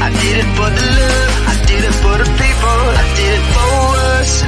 I did it for the love, I did it for the people, I did it for us.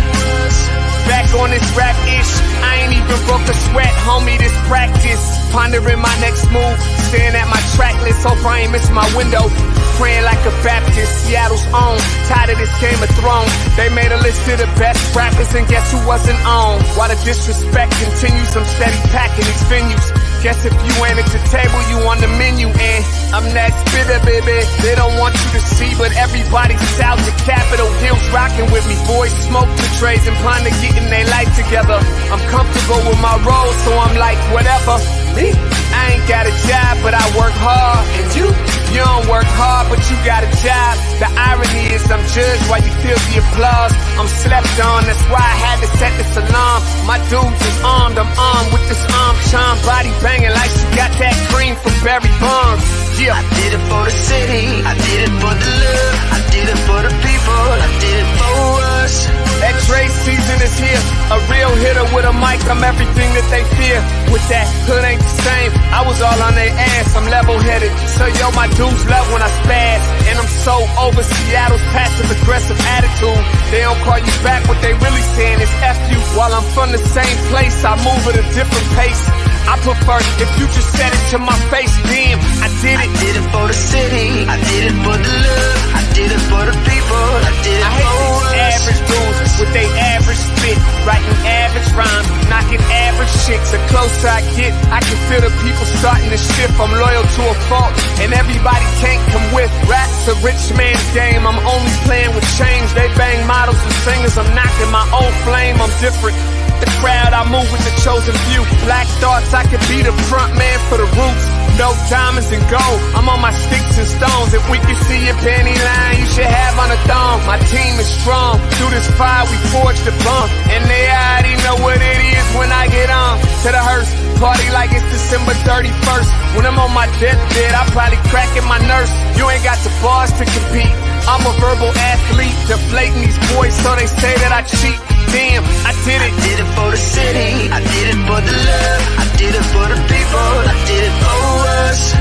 Back on this rap-ish, I ain't even broke a sweat, homie, this practice. Pondering my next move, staring at my track list, hope I ain't miss my window. Praying like a Baptist, Seattle's own, tired of this Game of Thrones. They made a list of the best rappers and guess who wasn't on? While the disrespect continues, I'm steady packing these venues. Guess if you ain't at the table, you on the menu, and I'm that spitter, baby. They don't want you to see, but everybody's south of Capitol Hill's rocking with me. Boys smoke the trays and plan to getting their life together. I'm comfortable with my role, so I'm like, whatever. Me, I ain't got a job, but I work hard. And you don't work hard, but you got a job. The irony is I'm judged while you feel the applause. I'm slept on, that's why I had to set this alarm. My dudes is armed, I'm armed with this arm charm. Body banging like she got that cream from Barry Bonds. Yeah. I did it for the city, I did it for the love, I did it for the people, I did it for us. That Dre season is here, a real hitter with a mic, I'm everything that they fear. With that hood ain't the same, I was all on their ass, I'm level-headed. So yo, my dudes love when I spaz, and I'm so over Seattle's passive-aggressive attitude. They don't call you back, what they really saying is F you. While I'm from the same place, I move at a different pace. I prefer if you just said it to my face, damn, I did it. I did it for the city, I did it for the love, I did it for the people, I did it I hate for these us. average dudes with they average spit, writing average rhymes, knocking average chicks. The closer I get, I can feel the people starting to shift. I'm loyal to a fault, and everybody can't come with. Rap's a rich man's game, I'm only playing with change. They bang models and singers, I'm knocking my own flame, I'm different. The crowd, I move with the chosen few. Black thoughts, I could be the front man for the roots. No diamonds and gold, I'm on my sticks and stones. If we can see your panty line, you should have on a thong. My team is strong, through this fire we forged a bond. And they already know what it is when I get on. To the hearse, party like it's December 31st. When I'm on my deathbed, I probably cracking my nurse. You ain't got the bars to compete, I'm a verbal athlete. Deflating these boys so they say that I cheat. Damn, I did it. I did it for the city, I did it for the love, I did it for the people, I did it for us.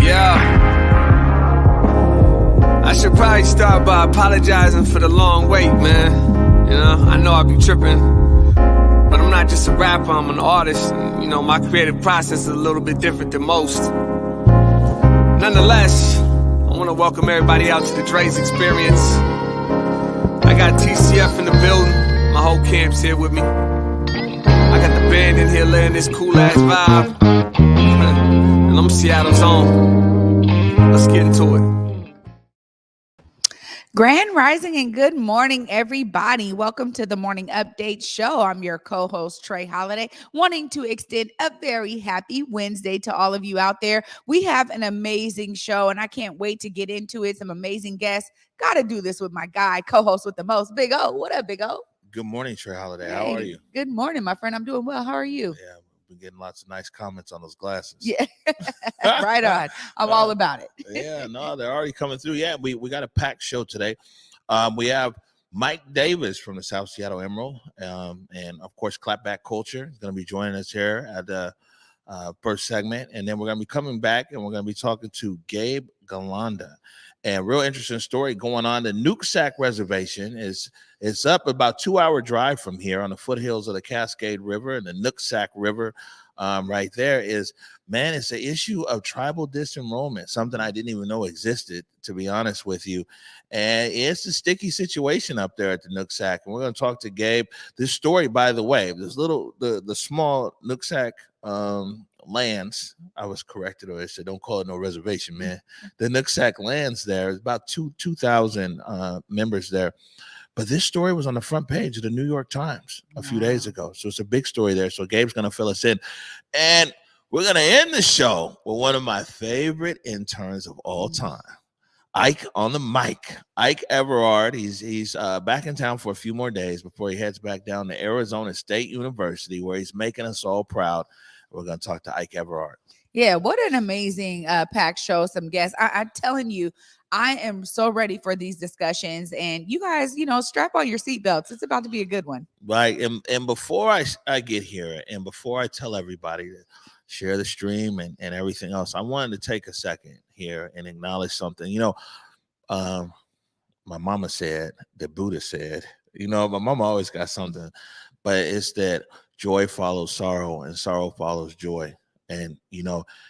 Yeah. I should probably start by apologizing for the long wait, man. You know, I know I be tripping. But I'm not just a rapper, I'm an artist. And, you know, my creative process is a little bit different than most. Nonetheless, I want to welcome everybody out to the Dre's Experience. I got TCF in the building. My whole camp's here with me. I got the band in here laying this cool-ass vibe. And I'm Seattle's own. Let's get into it. Grand Rising and good morning, everybody. Welcome to the Morning Update Show. I'm your co-host, Trey Holiday, wanting to extend a very happy Wednesday to all of you out there. We have an amazing show, and I can't wait to get into it. Some amazing guests. Got to do this with my guy, co-host with the most, Big O. What up, Big O? Good morning, Trey Holiday. Hey, how are you? Good morning, my friend. I'm doing well. How are you? Yeah, we're getting lots of nice comments on those glasses. Yeah, right on. I'm all about it. Yeah, no, they're already coming through. Yeah, we got a packed show today. We have Mike Davis from the South Seattle Emerald, and of course, Clapback Culture is going to be joining us here at the first segment, and then we're going to be coming back and we're going to be talking to Gabe Galanda. And real interesting story going on. The Nooksack Reservation is up about 2-hour drive from here on the foothills of the Cascade River, and the Nooksack River right there is, man, it's an issue of tribal disenrollment, something I didn't even know existed, to be honest with you. And it's a sticky situation up there at the Nooksack. And we're going to talk to Gabe. This story, by the way, the small Nooksack lands, I was corrected, or I said, don't call it no reservation, man. The Nooksack lands there is about 2,000 members there. But this story was on the front page of the New York Times a few days ago. So it's a big story there. So Gabe's going to fill us in. And we're going to end the show with one of my favorite interns of all time, Ike on the mic. Ike Everard. He's back in town for a few more days before he heads back down to Arizona State University, where he's making us all proud. We're going to talk to Ike Everard. Yeah, what an amazing pack show, some guests. I'm telling you, I am so ready for these discussions. And you guys, strap on your seatbelts. It's about to be a good one. Right. And before I get here and before I tell everybody to share the stream and everything else, I wanted to take a second here and acknowledge something. My mama said, the Buddha said, my mama always got something, but it's that joy follows sorrow and sorrow follows joy. And,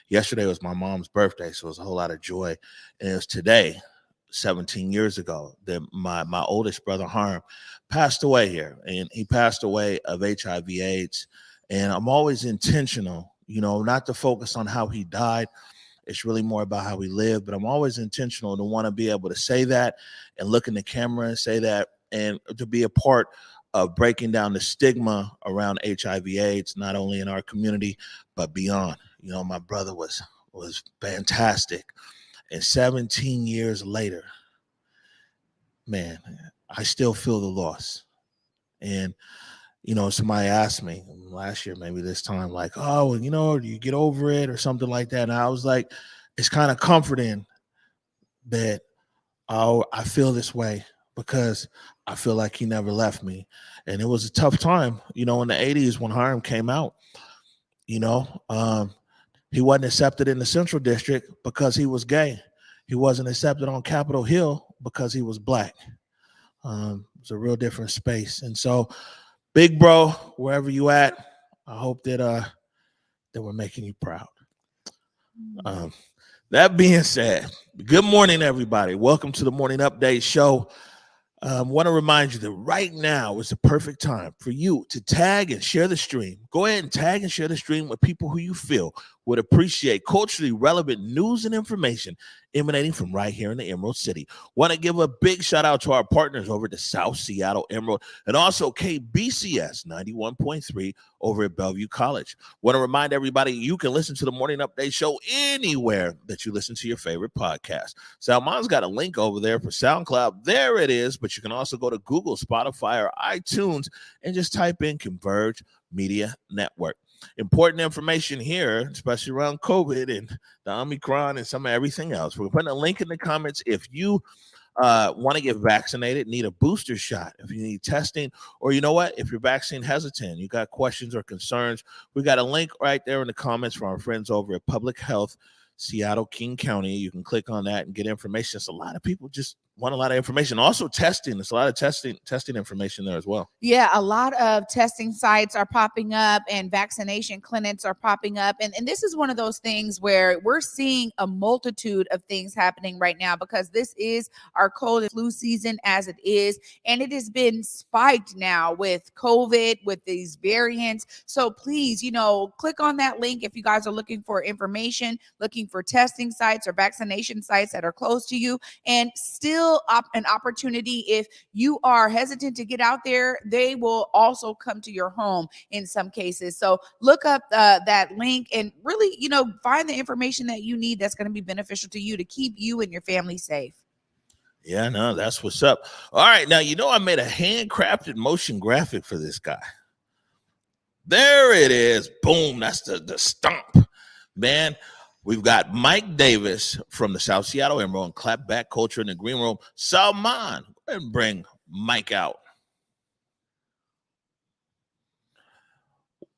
yesterday was my mom's birthday, so it was a whole lot of joy. And it was today, 17 years ago, that my oldest brother, Harm, passed away here. And he passed away of HIV/AIDS. And I'm always intentional, not to focus on how he died. It's really more about how we live, but I'm always intentional to want to be able to say that and look in the camera and say that, and to be a part of breaking down the stigma around HIV/AIDS, not only in our community, but beyond. My brother was fantastic. And 17 years later, man, I still feel the loss. And somebody asked me last year, maybe this time, like, oh, do you get over it or something like that? And I was like, it's kind of comforting that I feel this way because I feel like he never left me. And it was a tough time, in the 80s when Harm came out. He wasn't accepted in the Central District because he was gay. He wasn't accepted on Capitol Hill because he was Black. It's a real different space. And so, big bro, wherever you at, I hope that we're making you proud. That being said, good morning, everybody. Welcome to the Morning Update Show. Want to remind you that right now is the perfect time for you to tag and share the stream. Go ahead and tag and share the stream with people who you feel would appreciate culturally relevant news and information emanating from right here in the Emerald City. Want to give a big shout out to our partners over at the South Seattle Emerald and also KBCS 91.3 over at Bellevue College. Want to remind everybody you can listen to the Morning Update Show anywhere that you listen to your favorite podcast. Salman's got a link over there for SoundCloud. There it is, but you can also go to Google, Spotify, or iTunes and just type in Converge Media Network. Important information here, especially around COVID and the Omicron and some of everything else. We're putting a link in the comments if you want to get vaccinated, need a booster shot, if you need testing, or if you're vaccine hesitant, you got questions or concerns, we got a link right there in the comments from our friends over at Public Health Seattle King County. You can click on that and get information. It's a lot of people just want a lot of information. Also testing. There's a lot of testing information there as well. Yeah, a lot of testing sites are popping up and vaccination clinics are popping up. And this is one of those things where we're seeing a multitude of things happening right now because this is our cold and flu season as it is. And it has been spiked now with COVID, with these variants. So please, click on that link if you guys are looking for information, looking for testing sites or vaccination sites that are close to you. And still an opportunity, if you are hesitant to get out there, they will also come to your home in some cases. So look up that link and really, find the information that you need that's going to be beneficial to you to keep you and your family safe. Yeah, no, that's what's up. All right, now, I made a handcrafted motion graphic for this guy. There it is. Boom, that's the stomp, man. We've got Mike Davis from the South Seattle Emerald and Clapback Culture in the green room. Salman, go ahead and bring Mike out.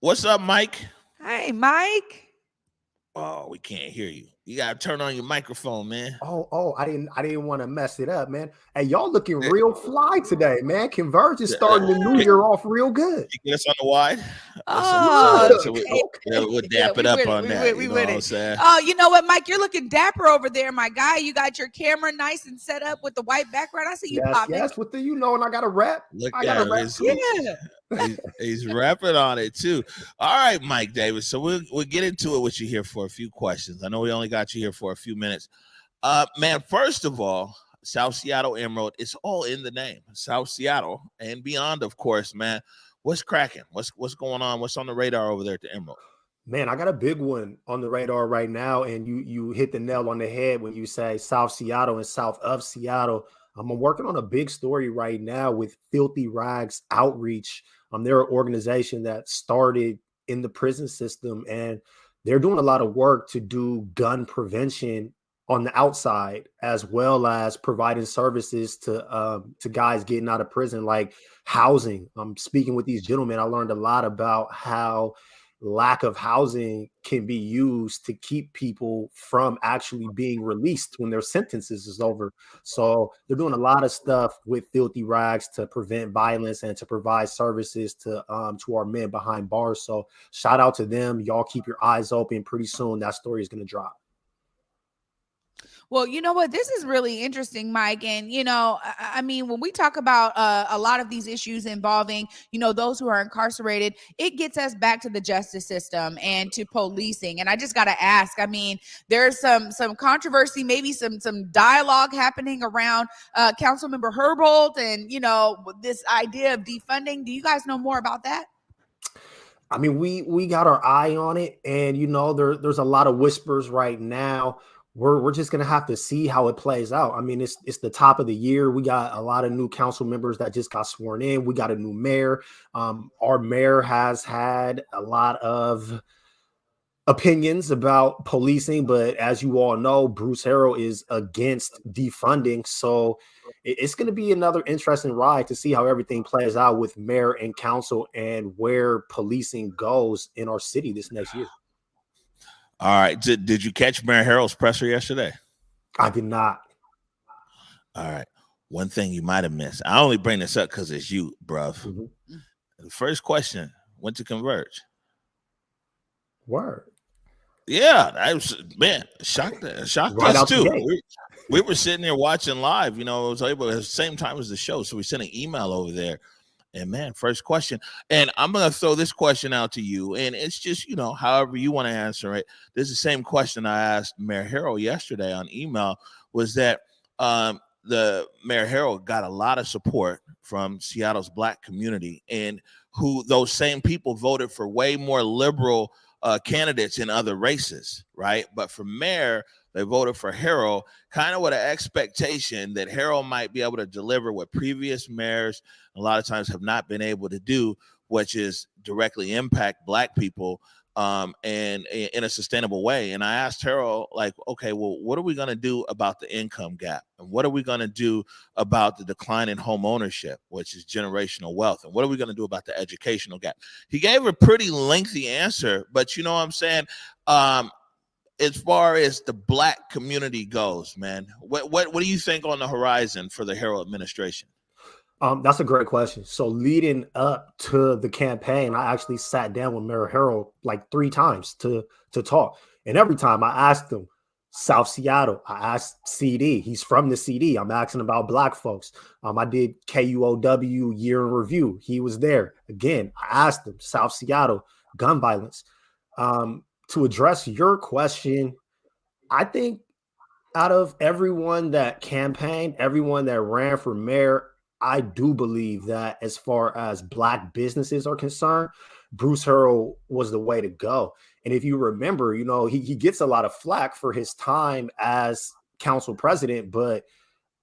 What's up, Mike? Hi, Mike. Oh, we can't hear you. You gotta turn on your microphone, man. Oh, I didn't want to mess it up, man. Hey, y'all looking real fly today, man. Converge is starting the new year off real good. You get us on the wide. Oh, so we'll dap it up on that. You know what I'm saying? Oh, you know what, Mike? You're looking dapper over there, my guy. You got your camera nice and set up with the white background. I see you popping. Yes, with and I got a rap. I got a rap. Yeah. He's rapping on it too. All right, Mike Davis. So we'll get into it with you here for a few questions. I know we only got you here for a few minutes. Man, first of all, South Seattle Emerald, it's all in the name. South Seattle and beyond, of course, man. What's cracking? What's going on? What's on the radar over there at the Emerald? Man, I got a big one on the radar right now, and you hit the nail on the head when you say South Seattle and south of Seattle. I'm working on a big story right now with Filthy Rags Outreach. They're an organization that started in the prison system, and they're doing a lot of work to do gun prevention on the outside, as well as providing services to guys getting out of prison, like housing. Speaking with these gentlemen, I learned a lot about how lack of housing can be used to keep people from actually being released when their sentences is over. So they're doing a lot of stuff with Filthy Rags to prevent violence and to provide services to our men behind bars. So shout out to them. Y'all keep your eyes open. Pretty soon that story is going to drop. Well, you know what? This is really interesting, Mike. And, I mean, when we talk about a lot of these issues involving, those who are incarcerated, it gets us back to the justice system and to policing. And I just got to ask, I mean, there's some controversy, maybe some dialogue happening around Councilmember Herbold and, this idea of defunding. Do you guys know more about that? I mean, we got our eye on it. And, there's a lot of whispers right now. We're just going to have to see how it plays out. I mean, it's the top of the year. We got a lot of new council members that just got sworn in. We got a new mayor. Our mayor has had a lot of opinions about policing, but as you all know, Bruce Harrell is against defunding. So it's going to be another interesting ride to see how everything plays out with mayor and council and where policing goes in our city this next year. All right. Did you catch Mayor Harrell's presser yesterday? I did not. All right. One thing you might have missed. I only bring this up because it's you, bruv. Mm-hmm. The first question went to Converge. Word. Yeah, I was, man, shocked right us too. We were sitting there watching live. It was able at the same time as the show, so we sent an email over there. And man, first question, and I'm gonna throw this question out to you, and it's just however you want to answer it. This is the same question I asked Mayor Harrell yesterday on email. Was that the Mayor Harrell got a lot of support from Seattle's Black community, and who those same people voted for way more liberal candidates in other races, right? But for mayor, they voted for Harrell, kind of with an expectation that Harrell might be able to deliver what previous mayors a lot of times have not been able to do, which is directly impact Black people and in a sustainable way. And I asked Harrell, like, okay, well, what are we going to do about the income gap? And what are we going to do about the decline in home ownership, which is generational wealth? And what are we going to do about the educational gap? He gave a pretty lengthy answer, but you know what I'm saying? As far as the Black community goes, man, what do you think on the horizon for the Harrell administration? That's a great question. So leading up to the campaign, I actually sat down with Mayor Harrell like 3 times to talk. And every time I asked him, South Seattle, I asked CD. He's from the CD. I'm asking about Black folks. I did KUOW year in review. He was there. Again, I asked him, South Seattle, gun violence. To address your question, I think out of everyone that campaigned, everyone that ran for mayor, I do believe that as far as Black businesses are concerned, Bruce Harrell was the way to go. And if you remember, he gets a lot of flack for his time as council president, but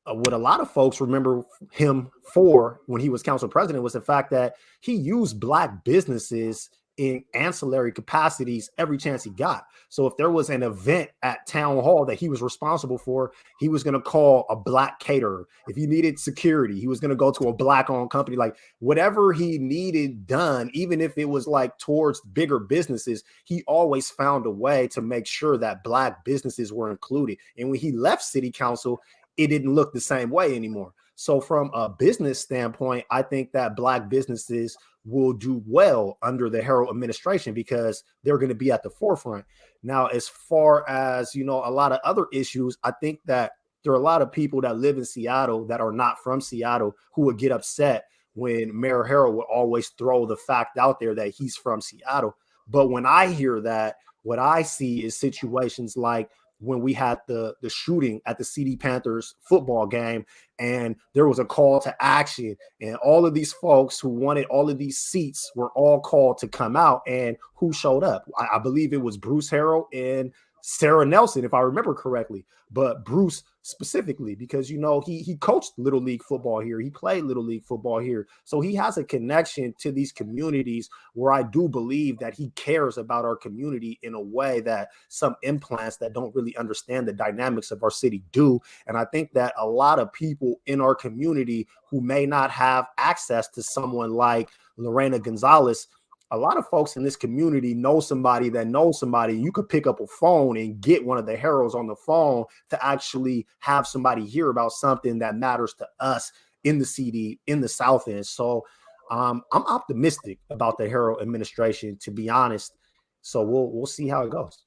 what a lot of folks remember him for when he was council president was the fact that he used Black businesses in ancillary capacities every chance he got. So if there was an event at town hall that he was responsible for, he was going to call a Black caterer. If he needed security, he was going to go to a Black-owned company. Like whatever he needed done, even if it was like towards bigger businesses, he always found a way to make sure that Black businesses were included. And when he left city council, it didn't look the same way anymore. So from a business standpoint, I think that Black businesses will do well under the Harrell administration because they're going to be at the forefront. Now, as far as, a lot of other issues, I think that there are a lot of people that live in Seattle that are not from Seattle who would get upset when Mayor Harrell would always throw the fact out there that he's from Seattle. But when I hear that, what I see is situations like when we had the shooting at the CD Panthers football game, and there was a call to action, and all of these folks who wanted all of these seats were all called to come out, and who showed up? I believe it was Bruce Harrell and Sarah Nelson, if I remember correctly, but Bruce specifically, because, you know, he coached Little League football here. He played Little League football here. So he has a connection to these communities where I do believe that he cares about our community in a way that some implants that don't really understand the dynamics of our city do. And I think that a lot of people in our community who may not have access to someone like Lorena Gonzalez, a lot of folks in this community know somebody that knows somebody. You could pick up a phone and get one of the heralds on the phone to actually have somebody hear about something that matters to us in the CD, in the South End. So I'm optimistic about the Herald administration, to be honest. So we'll see how it goes.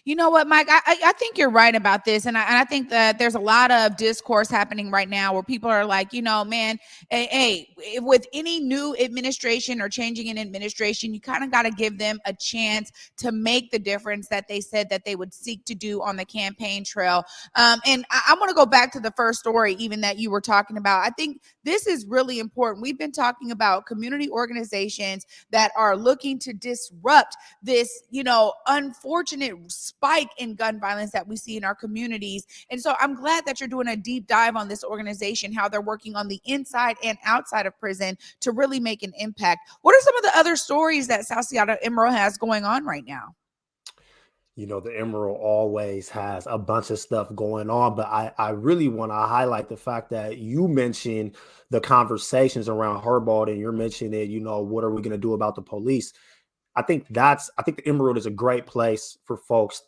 You know what, Mike? I think you're right about this. And I think that there's a lot of discourse happening right now where people are like, you know, man, hey, with any new administration or changing an administration, you kind of got to give them a chance to make the difference that they said that they would seek to do on the campaign trail. And I want to go back to the first story, even that you were talking about. I think this is really important. We've been talking about community organizations that are looking to disrupt this, you know, unfortunate spike in gun violence that we see in our communities. And so I'm glad that you're doing a deep dive on this organization, how they're working on the inside and outside of prison to really make an impact. What are some of the other stories that South Seattle Emerald has going on right now? You know, the Emerald always has a bunch of stuff going on, but I really want to highlight the fact that you mentioned the conversations around Herbold, and you're mentioning, you know, what are we going to do about the police? I think the Emerald is a great place for folks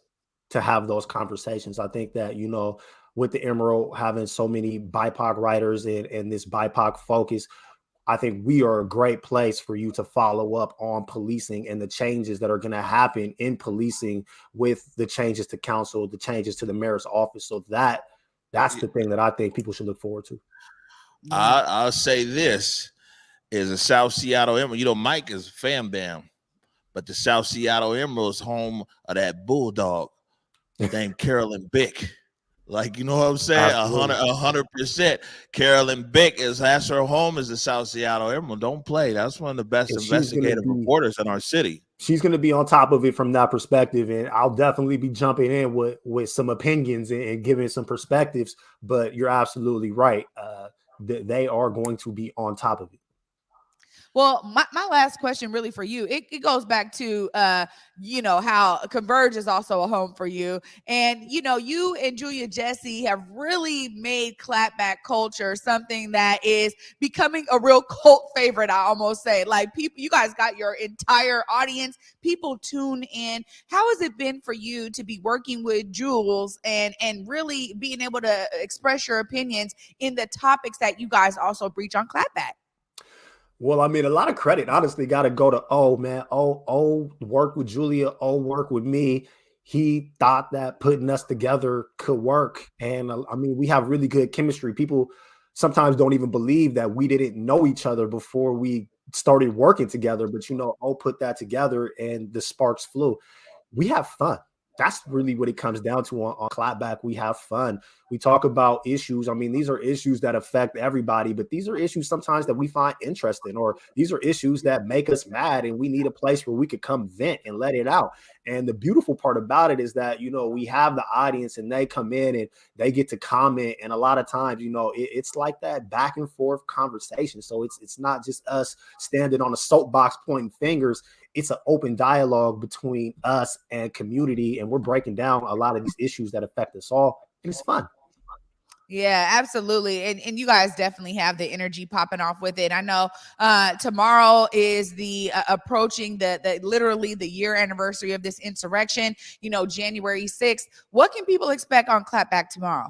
to have those conversations. I think that, you know, with the Emerald having so many BIPOC writers and this BIPOC focus, I think we are a great place for you to follow up on policing and the changes that are going to happen in policing with the changes to council, the changes to the mayor's office. So that's the thing that I think people should look forward to. I'll say this is a South Seattle Emerald. You know, Mike is Fam Bam, but the South Seattle Emerald is home of that bulldog named Carolyn Bick. Like, you know what I'm saying? 100%. Carolyn Bick has her home as the South Seattle Emerald. Don't play. That's one of the best investigative reporters in our city. She's going to be on top of it from that perspective, and I'll definitely be jumping in with some opinions and giving some perspectives. But you're absolutely right. They are going to be on top of it. Well, my last question really for you, it goes back to, you know, how Converge is also a home for you. And, you know, you and Julia Jesse have really made clapback culture something that is becoming a real cult favorite, I almost say. Like, people, you guys got your entire audience. People tune in. How has it been for you to be working with Jules and really being able to express your opinions in the topics that you guys also breach on clapback? Well, I mean, a lot of credit honestly got to go to work with Julia, work with me. He thought that putting us together could work. And I mean, we have really good chemistry. People sometimes don't even believe that we didn't know each other before we started working together. But, you know, put that together and the sparks flew. We have fun. That's really what it comes down to on Clapback. We have fun. We talk about issues. I mean, these are issues that affect everybody, but these are issues sometimes that we find interesting, or these are issues that make us mad, and we need a place where we could come vent and let it out. And the beautiful part about it is that, you know, we have the audience and they come in and they get to comment. And a lot of times, you know, it's like that back and forth conversation. So it's not just us standing on a soapbox pointing fingers. It's an open dialogue between us and community, and we're breaking down a lot of these issues that affect us all, and it's fun. Yeah, absolutely. And you guys definitely have the energy popping off with it. I know tomorrow is the approaching the literally the year anniversary of this insurrection, you know, January 6th. What can people expect on Clapback tomorrow?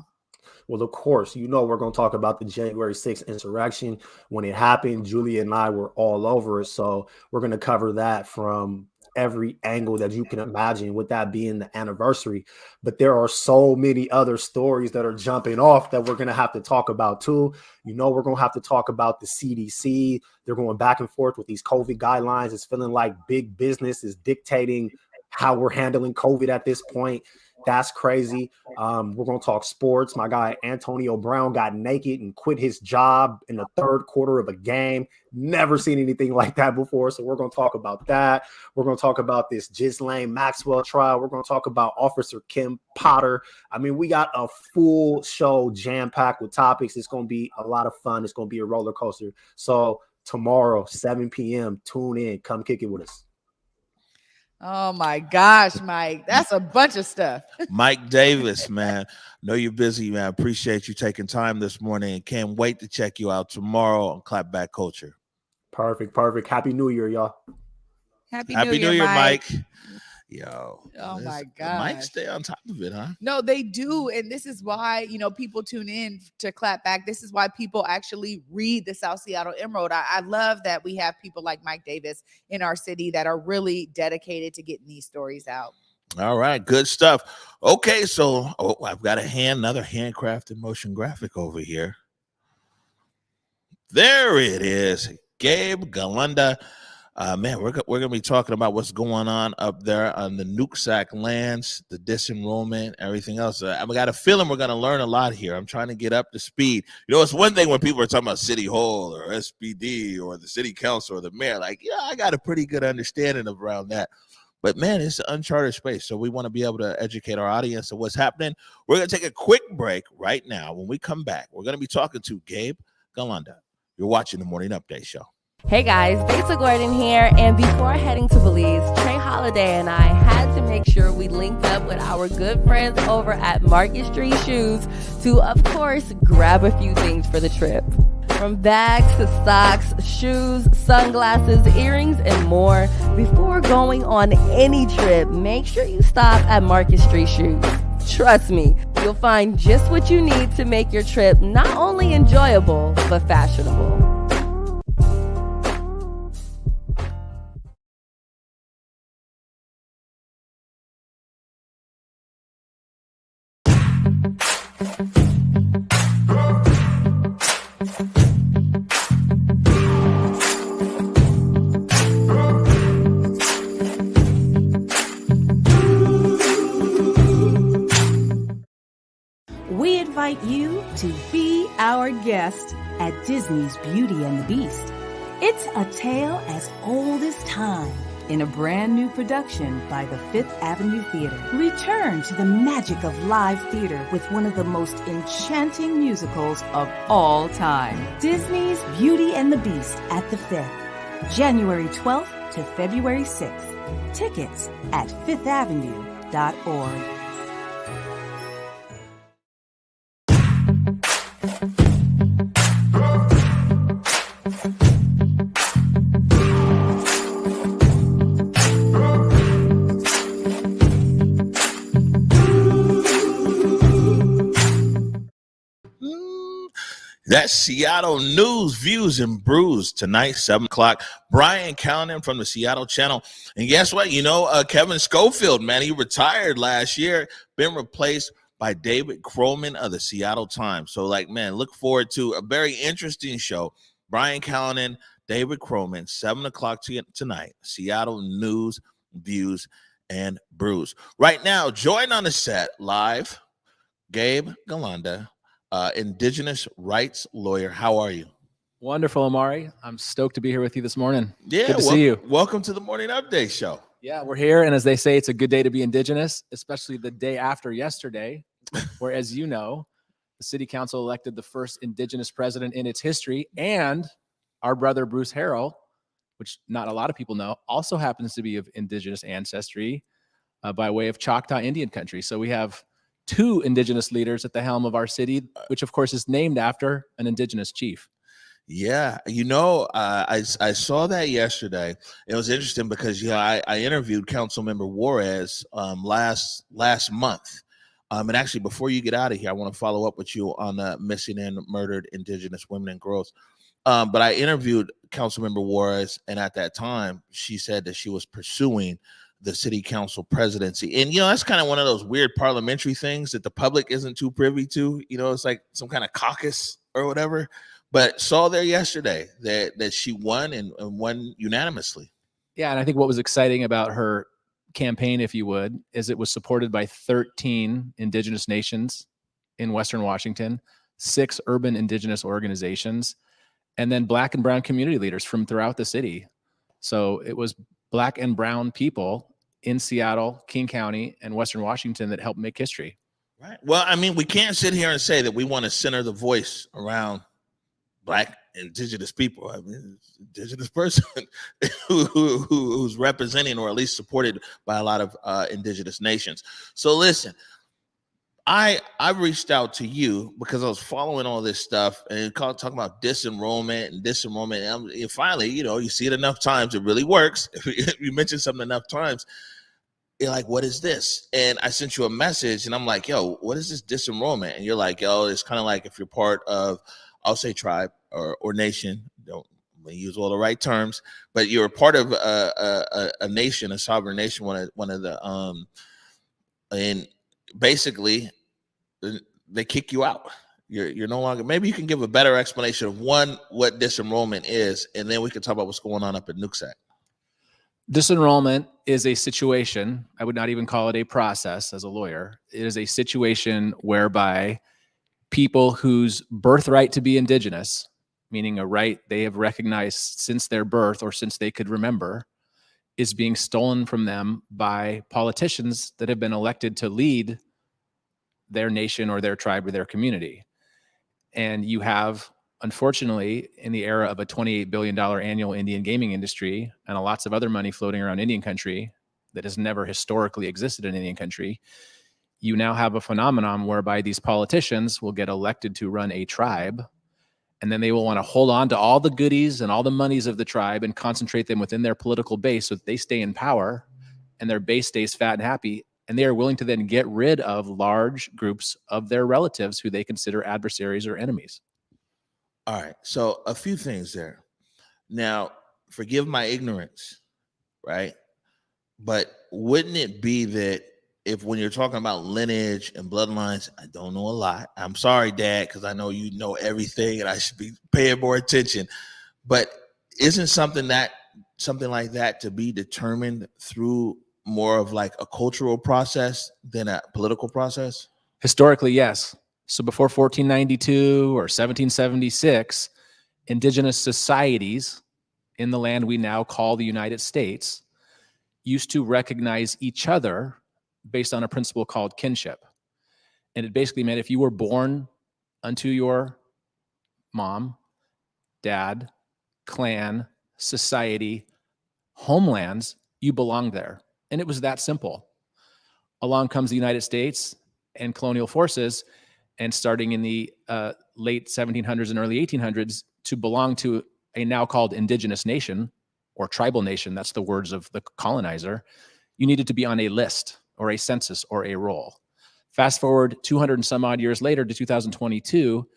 Well, of course, you know, we're going to talk about the January 6th insurrection. When it happened, Julia and I were all over it. So we're going to cover that from every angle that you can imagine, with that being the anniversary. But there are so many other stories that are jumping off that we're going to have to talk about too. You know, we're going to have to talk about the CDC. They're going back and forth with these COVID guidelines. It's feeling like big business is dictating how we're handling COVID at this point. That's crazy. We're going to talk sports. My guy Antonio Brown got naked and quit his job in the third quarter of a game. Never seen anything like that before. So we're going to talk about that. We're going to talk about this Ghislaine Maxwell trial. We're going to talk about Officer Kim Potter. I mean, we got a full show jam-packed with topics. It's going to be a lot of fun. It's going to be a roller coaster. So tomorrow, 7 p.m., tune in. Come kick it with us. Oh my gosh, Mike. That's a bunch of stuff. Mike Davis, man. Know you're busy, man. Appreciate you taking time this morning and can't wait to check you out tomorrow on Clapback Culture. Perfect. Happy New Year, y'all. Happy New Year, Mike. Oh my God. Mike stay on top of it, huh? No, they do. And this is why, people tune in to Clapback. This is why people actually read the South Seattle Emerald. I love that we have people like Mike Davis in our city that are really dedicated to getting these stories out. All right, good stuff. Okay, so I've got another handcrafted motion graphic over here. There it is. Gabe, Galanda. Man, we're going to be talking about what's going on up there on the Nooksack lands, the disenrollment, everything else. I've got a feeling we're going to learn a lot here. I'm trying to get up to speed. It's one thing when people are talking about City Hall or SPD or the City Council or the mayor. Like, yeah, I got a pretty good understanding around that. But, man, it's an uncharted space, so we want to be able to educate our audience of what's happening. We're going to take a quick break right now. When we come back, we're going to be talking to Gabe Galanda. You're watching the Morning Update Show. Hey guys, Besa Gordon here, and before heading to Belize, Trey Holiday and I had to make sure we linked up with our good friends over at Market Street Shoes to, of course, grab a few things for the trip. From bags to socks, shoes, sunglasses, earrings, and more. Before going on any trip, make sure you stop at Market Street Shoes. Trust me, you'll find just what you need to make your trip not only enjoyable, but fashionable. We invite you to be our guest at Disney's Beauty and the Beast. It's a tale as old as time in a brand new production by the Fifth Avenue Theater. Return to the magic of live theater with one of the most enchanting musicals of all time. Disney's Beauty and the Beast at the Fifth, January 12th to February 6th. Tickets at fifthavenue.org. That's Seattle news, views, and brews tonight, 7 o'clock. Brian Callanan from the Seattle Channel. And guess what? Kevin Schofield, man, he retired last year, been replaced by David Croman of the Seattle Times. So, look forward to a very interesting show. Brian Callanan, David Croman, 7 o'clock tonight. Seattle news, views, and brews. Right now, join on the set live, Gabe Galanda, Indigenous rights lawyer. How are you? Wonderful, Amari. I'm stoked to be here with you this morning. Yeah, good to see you. Welcome to the Morning Update Show. Yeah, we're here, and as they say, it's a good day to be Indigenous, especially the day after yesterday, where, as you know, the City Council elected the first Indigenous president in its history, and our brother Bruce Harrell, which not a lot of people know, also happens to be of Indigenous ancestry by way of Choctaw Indian country. So we have 2 Indigenous leaders at the helm of our city, which of course is named after an Indigenous chief. Yeah, I saw that yesterday. It was interesting because I interviewed Councilmember Juarez last month. And actually, before you get out of here, I want to follow up with you on the missing and murdered Indigenous women and girls. But I interviewed Councilmember Juarez, and at that time, she said that she was pursuing the city council presidency. And, that's kind of one of those weird parliamentary things that the public isn't too privy to. It's like some kind of caucus or whatever. But saw there yesterday that she won and won unanimously. Yeah, and I think what was exciting about her campaign, if you would, is it was supported by 13 indigenous nations in Western Washington, 6 urban indigenous organizations, and then Black and brown community leaders from throughout the city. So it was Black and brown people in Seattle, King County, and Western Washington that helped make history. Right. Well, I mean, we can't sit here and say that we want to center the voice around Black indigenous people. I mean, indigenous person who's representing or at least supported by a lot of indigenous nations. So listen, I reached out to you because I was following all this stuff and talking about disenrollment. And finally, you see it enough times, it really works. If you mention something enough times, you're like, what is this? And I sent you a message and I'm like, yo, what is this disenrollment? And you're like, yo, it's kind of like if you're part of, I'll say tribe or nation, don't use all the right terms, but you're a part of a nation, a sovereign nation, one of the and basically they kick you out. You're no longer. Maybe you can give a better explanation of what disenrollment is, and then we can talk about what's going on up in Nooksack. Disenrollment is a situation, I would not even call it a process as a lawyer. It is a situation whereby people whose birthright to be indigenous, meaning a right they have recognized since their birth or since they could remember, is being stolen from them by politicians that have been elected to lead their nation or their tribe or their community. And you have, unfortunately, in the era of a $28 billion annual Indian gaming industry and lots of other money floating around Indian country that has never historically existed in Indian country, you now have a phenomenon whereby these politicians will get elected to run a tribe, and then they will want to hold on to all the goodies and all the monies of the tribe and concentrate them within their political base so that they stay in power and their base stays fat and happy. And they are willing to then get rid of large groups of their relatives who they consider adversaries or enemies. All right. So a few things there. Now, forgive my ignorance, right? But wouldn't it be that if when you're talking about lineage and bloodlines, I don't know a lot. I'm sorry, Dad, because I know you know everything and I should be paying more attention. But isn't something like that to be determined through more of like a cultural process than a political process? Historically, yes. So before 1492 or 1776, indigenous societies in the land we now call the United States used to recognize each other based on a principle called kinship. And it basically meant if you were born unto your mom, dad, clan, society, homelands, you belonged there. And it was that simple. Along comes the United States and colonial forces, and starting in the late 1700s and early 1800s, to belong to a now called indigenous nation or tribal nation, that's the words of the colonizer, you needed to be on a list or a census or a roll. Fast forward 200 and some odd years later to 2022,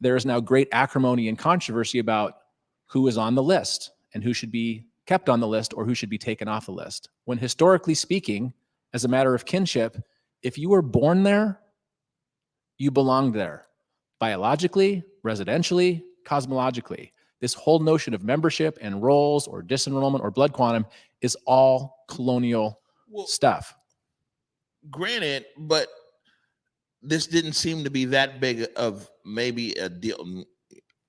there is now great acrimony and controversy about who is on the list and who should be kept on the list or who should be taken off the list. When historically speaking, as a matter of kinship, if you were born there, you belonged there. Biologically, residentially, cosmologically. This whole notion of membership and roles or disenrollment or blood quantum is all colonial stuff. Granted, but this didn't seem to be that big of maybe a deal.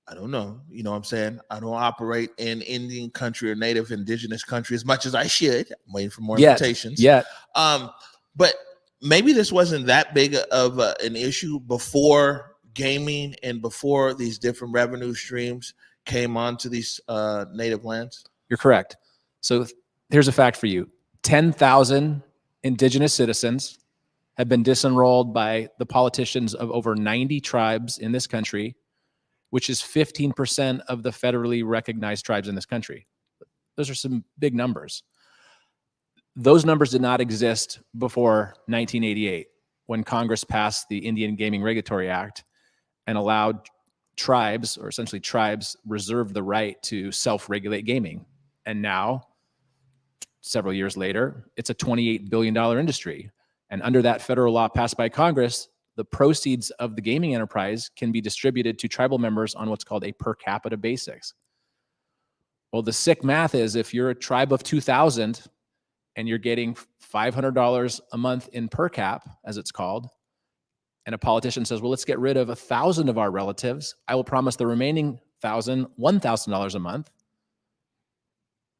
I don't know. You know what I'm saying? I don't operate in Indian country or native indigenous country as much as I should. I'm waiting for more invitations. Yeah. But maybe this wasn't that big of an issue before gaming and before these different revenue streams came onto these native lands. You're correct. So here's a fact for you. 10,000 indigenous citizens have been disenrolled by the politicians of over 90 tribes in this country, which is 15% of the federally recognized tribes in this country. Those are some big numbers. Those numbers did not exist before 1988, when Congress passed the Indian Gaming Regulatory Act and allowed tribes, or essentially tribes, reserved the right to self-regulate gaming. And now, several years later, it's a $28 billion industry. And under that federal law passed by Congress, the proceeds of the gaming enterprise can be distributed to tribal members on what's called a per capita basis. Well, the sick math is if you're a tribe of 2,000 and you're getting $500 a month in per cap, as it's called, and a politician says, well, let's get rid of 1,000 of our relatives. I will promise the remaining 1,000, $1,000 a month.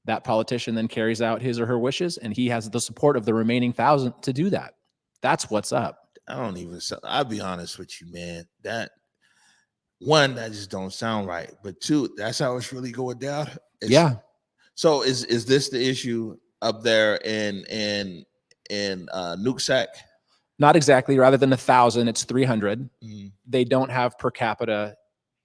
That politician then carries out his or her wishes, and he has the support of the remaining 1,000 to do that. That's what's up. I'll be honest with you, man. That just don't sound right. But two, that's how it's really going down. Yeah. So is this the issue up there in Nooksack? Not exactly. Rather than 1,000, it's 300. They don't have per capita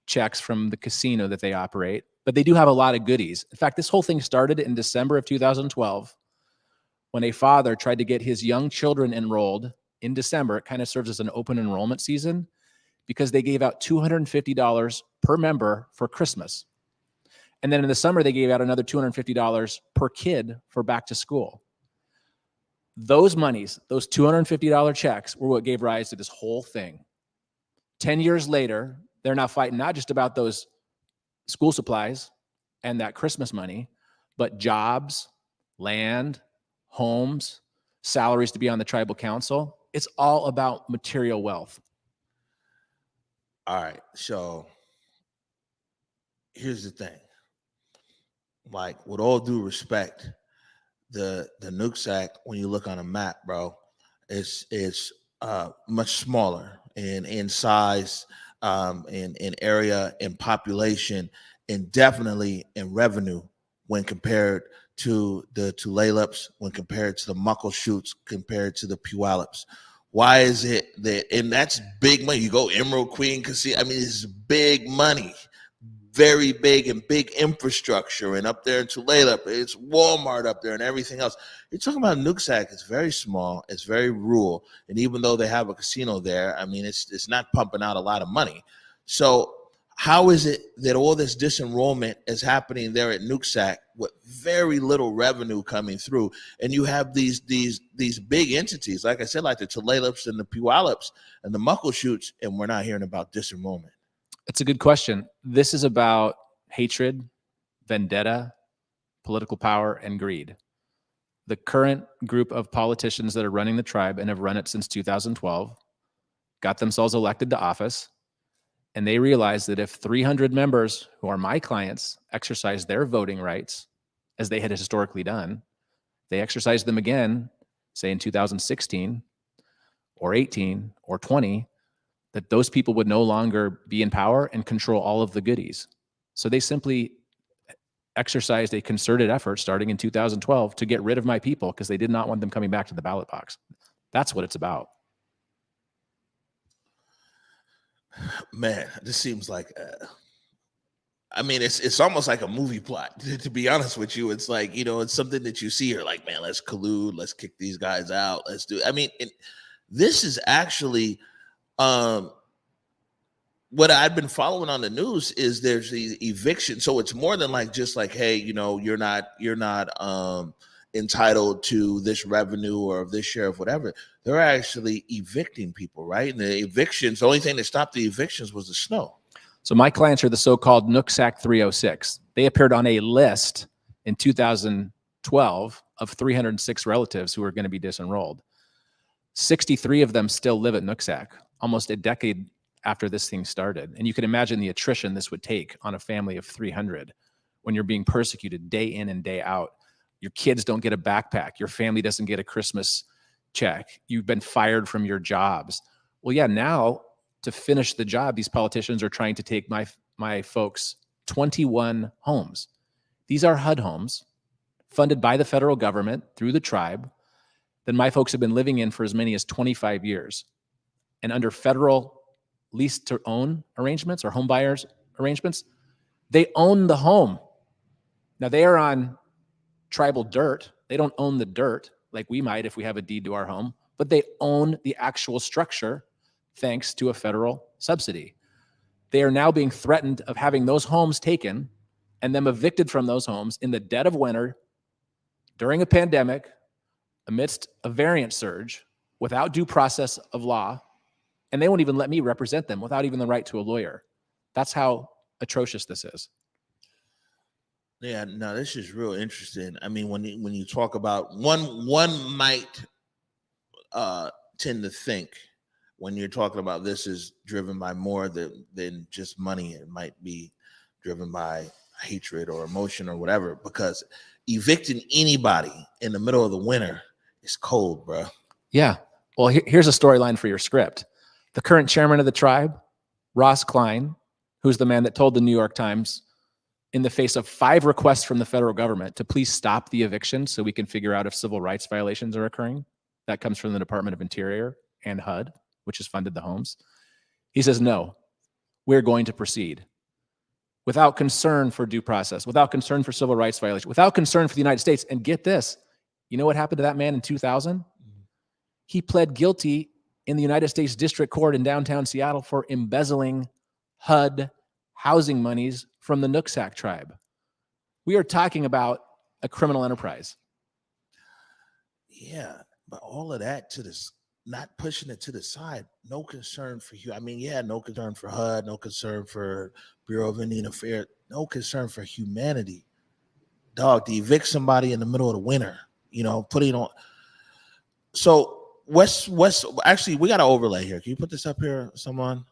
checks from the casino that they operate, but they do have a lot of goodies. In fact, this whole thing started in December of 2012 when a father tried to get his young children enrolled in December. It kind of serves as an open enrollment season because they gave out $250 per member for Christmas. And then in the summer, they gave out another $250 per kid for back to school. Those monies, those $250 checks were what gave rise to this whole thing. 10 years later, they're now fighting not just about those school supplies and that Christmas money, but jobs, land, homes, salaries to be on the tribal council. It's all about material wealth. All right. So here's the thing. Like, with all due respect, the Nooksack, when you look on a map, bro, it's much smaller in size, in area, in population, and definitely in revenue when compared to the Tulalip's, when compared to the Muckleshoots, compared to the Puyallups. Why is it that, and that's big money. You go Emerald Queen Casino, I mean, it's big money. Very big and big infrastructure, and up there in Tulalip, it's Walmart up there and everything else. You're talking about Nooksack. It's very small, it's very rural, and even though they have a casino there, I mean, it's not pumping out a lot of money. So how is it that all this disenrollment is happening there at Nooksack with very little revenue coming through, and you have these big entities, like I said, like the Tulalips and the Puyallups and the Muckleshoots, and we're not hearing about disenrollment? It's a good question. This is about hatred, vendetta, political power, and greed. The current group of politicians that are running the tribe and have run it since 2012 got themselves elected to office, and they realized that if 300 members who are my clients exercise their voting rights, as they had historically done, they exercised them again, say in 2016 or 18 or 20, that those people would no longer be in power and control all of the goodies. So they simply exercised a concerted effort starting in 2012 to get rid of my people because they did not want them coming back to the ballot box. That's what it's about. Man, this seems like, I mean, it's almost like a movie plot, to be honest with you. It's like, you know, it's something that you see, you're like, man, let's collude, let's kick these guys out, let's do, I mean, this is actually, what I've been following on the news is there's the eviction. So it's more than like, just like, hey, you know, you're not entitled to this revenue or this share of whatever. They're actually evicting people, right? And the evictions, the only thing that stopped the evictions was the snow. So my clients are the so-called Nooksack 306. They appeared on a list in 2012 of 306 relatives who are going to be disenrolled. 63 of them still live at Nooksack, almost a decade after this thing started. And you can imagine the attrition this would take on a family of 300 when you're being persecuted day in and day out. Your kids don't get a backpack. Your family doesn't get a Christmas check. You've been fired from your jobs. Well, yeah, now to finish the job, these politicians are trying to take my folks 21 homes. These are HUD homes funded by the federal government through the tribe that my folks have been living in for as many as 25 years. And under federal lease to own arrangements or home buyers arrangements, they own the home. Now they are on tribal dirt. They don't own the dirt like we might if we have a deed to our home, but they own the actual structure thanks to a federal subsidy. They are now being threatened of having those homes taken and them evicted from those homes in the dead of winter during a pandemic amidst a variant surge without due process of law. And they won't even let me represent them without even the right to a lawyer. That's how atrocious this is. Yeah, no, this is real interesting. I mean, when you talk about one might tend to think when you're talking about this is driven by more than just money. It might be driven by hatred or emotion or whatever, because evicting anybody in the middle of the winter is cold, bro. Yeah. Well, here's a storyline for your script. The current chairman of the tribe, Ross Klein, who's the man that told the New York Times, in the face of 5 requests from the federal government to please stop the eviction so we can figure out if civil rights violations are occurring. That comes from the Department of Interior and HUD, which has funded the homes. He says, no, we're going to proceed without concern for due process, without concern for civil rights violation, without concern for the United States. And get this, you know what happened to that man in 2000? He pled guilty in the United States District Court in downtown Seattle for embezzling HUD housing monies from the Nooksack tribe. We are talking about a criminal enterprise. Yeah, but all of that to this, not pushing it to the side. No concern for you. I mean, yeah, no concern for HUD, no concern for Bureau of Indian Affairs, no concern for humanity. Dog, to evict somebody in the middle of the winter, putting on. So West, actually, we got an overlay here. Can you put this up here, someone?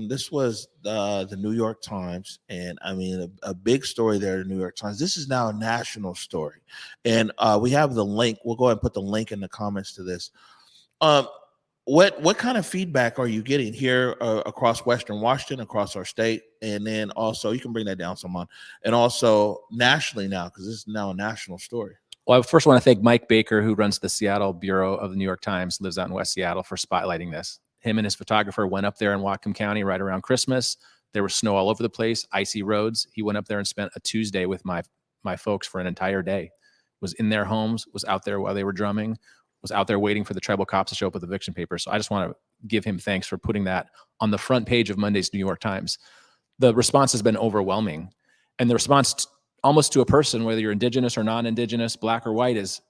This was the New York Times, and I mean a big story there. The New York Times. This is now a national story, and we have the link. We'll go ahead and put the link in the comments to this. What kind of feedback are you getting here across Western Washington, across our state, and then also you can bring that down, someone, and also nationally now, because this is now a national story. Well, I first want to thank Mike Baker, who runs the Seattle Bureau of the New York Times, lives out in West Seattle, for spotlighting this. Him and his photographer went up there in Whatcom County right around Christmas. There was snow all over the place, icy roads. He went up there and spent a Tuesday with my folks for an entire day. Was in their homes, was out there while they were drumming, was out there waiting for the tribal cops to show up with eviction papers. So I just want to give him thanks for putting that on the front page of Monday's New York Times. The response has been overwhelming. And the response almost to a person, whether you're Indigenous or non-Indigenous, black or white, is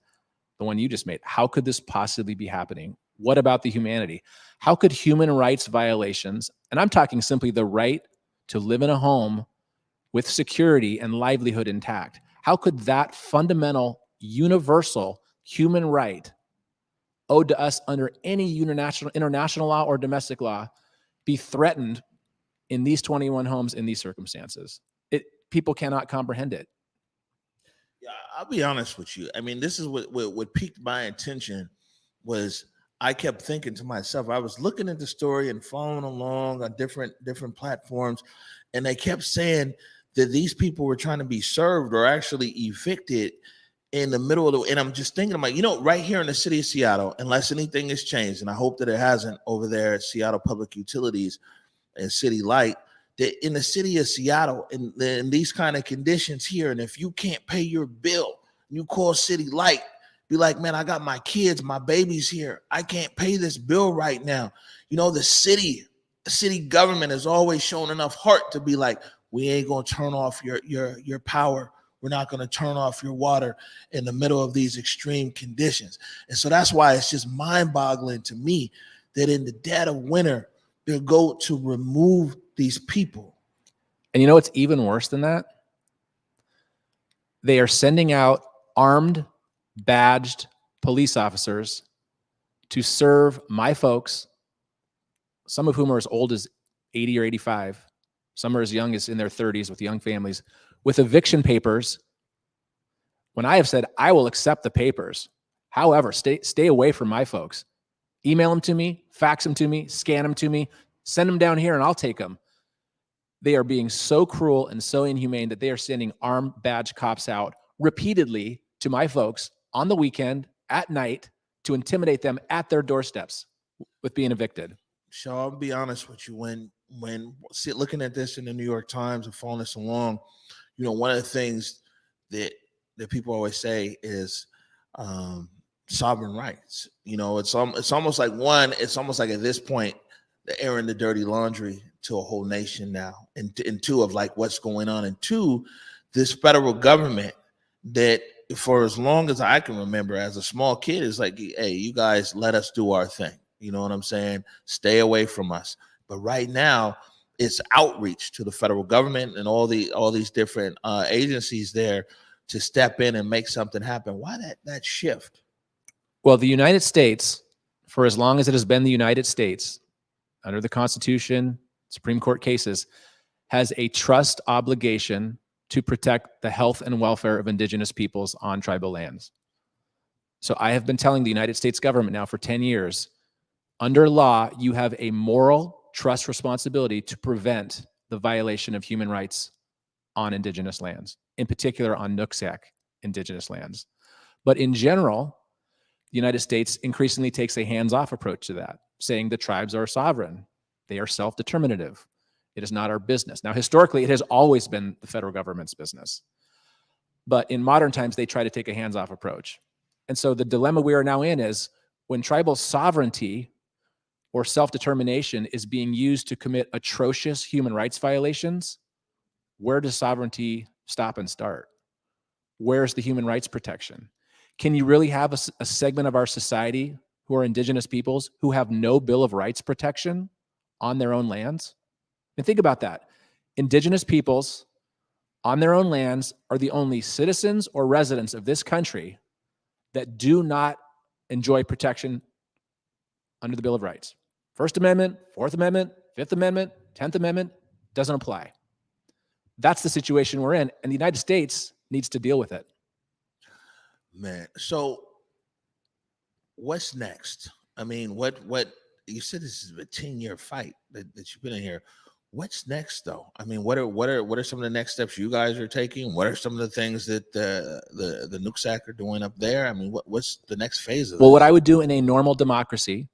the one you just made. How could this possibly be happening? What about the humanity? How could human rights violations, and I'm talking simply the right to live in a home with security and livelihood intact, how could that fundamental, universal human right owed to us under any international law or domestic law be threatened in these 21 homes in these circumstances? People cannot comprehend it. Yeah, I'll be honest with you. I mean, this is what piqued my attention was I kept thinking to myself, I was looking at the story and following along on different platforms, and they kept saying that these people were trying to be served or actually evicted in the middle of the, and I'm just thinking about, right here in the city of Seattle, unless anything has changed, and I hope that it hasn't over there at Seattle Public Utilities and City Light, that in the city of Seattle, in these kind of conditions here, and if you can't pay your bill, you call City Light, be like, man, I got my kids, my babies here. I can't pay this bill right now. The city government has always shown enough heart to be like, we ain't gonna turn off your power. We're not gonna turn off your water in the middle of these extreme conditions. And so that's why it's just mind-boggling to me that in the dead of winter, they'll go to remove these people. And you know what's even worse than that? They are sending out armed, badged police officers to serve my folks, some of whom are as old as 80 or 85. Some are as young as in their 30s with young families, with eviction papers. When I have said, I will accept the papers. However, stay away from my folks. Email them to me, fax them to me, scan them to me, send them down here and I'll take them. They are being so cruel and so inhumane that they are sending armed badge cops out repeatedly to my folks on the weekend at night to intimidate them at their doorsteps with being evicted. So I'll be honest with you, when looking at this in the New York Times and following this along, one of the things that people always say is sovereign rights. It's almost like at this point, they're airing the dirty laundry to a whole nation now, and two, of like what's going on, and two, this federal government that for as long as I can remember as a small kid is like, hey, you guys let us do our thing. You know what I'm saying? Stay away from us. But right now, its outreach to the federal government and all these different agencies there to step in and make something happen. Why that shift? Well, the United States, for as long as it has been the United States, under the Constitution, Supreme Court cases, has a trust obligation to protect the health and welfare of indigenous peoples on tribal lands. So I have been telling the United States government now for 10 years, under law, you have a moral trust responsibility to prevent the violation of human rights on indigenous lands, in particular on Nooksack indigenous lands. But in general, the United States increasingly takes a hands-off approach to that, saying the tribes are sovereign. They are self-determinative. It is not our business. Now, historically, it has always been the federal government's business. But in modern times, they try to take a hands-off approach. And so the dilemma we are now in is when tribal sovereignty or self-determination is being used to commit atrocious human rights violations, where does sovereignty stop and start? Where's the human rights protection? Can you really have a segment of our society who are indigenous peoples who have no Bill of Rights protection on their own lands? And think about that. Indigenous peoples on their own lands are the only citizens or residents of this country that do not enjoy protection under the Bill of Rights. First Amendment, Fourth Amendment, Fifth Amendment, 10th Amendment doesn't apply. That's the situation we're in, and the United States needs to deal with it. Man, so what's next? I mean, what you said this is a 10-year fight that you've been in here. What's next, though? I mean, what are some of the next steps you guys are taking? What are some of the things that the Nooksack are doing up there? I mean, what's the next phase of this? Well, what I would do in a normal democracy,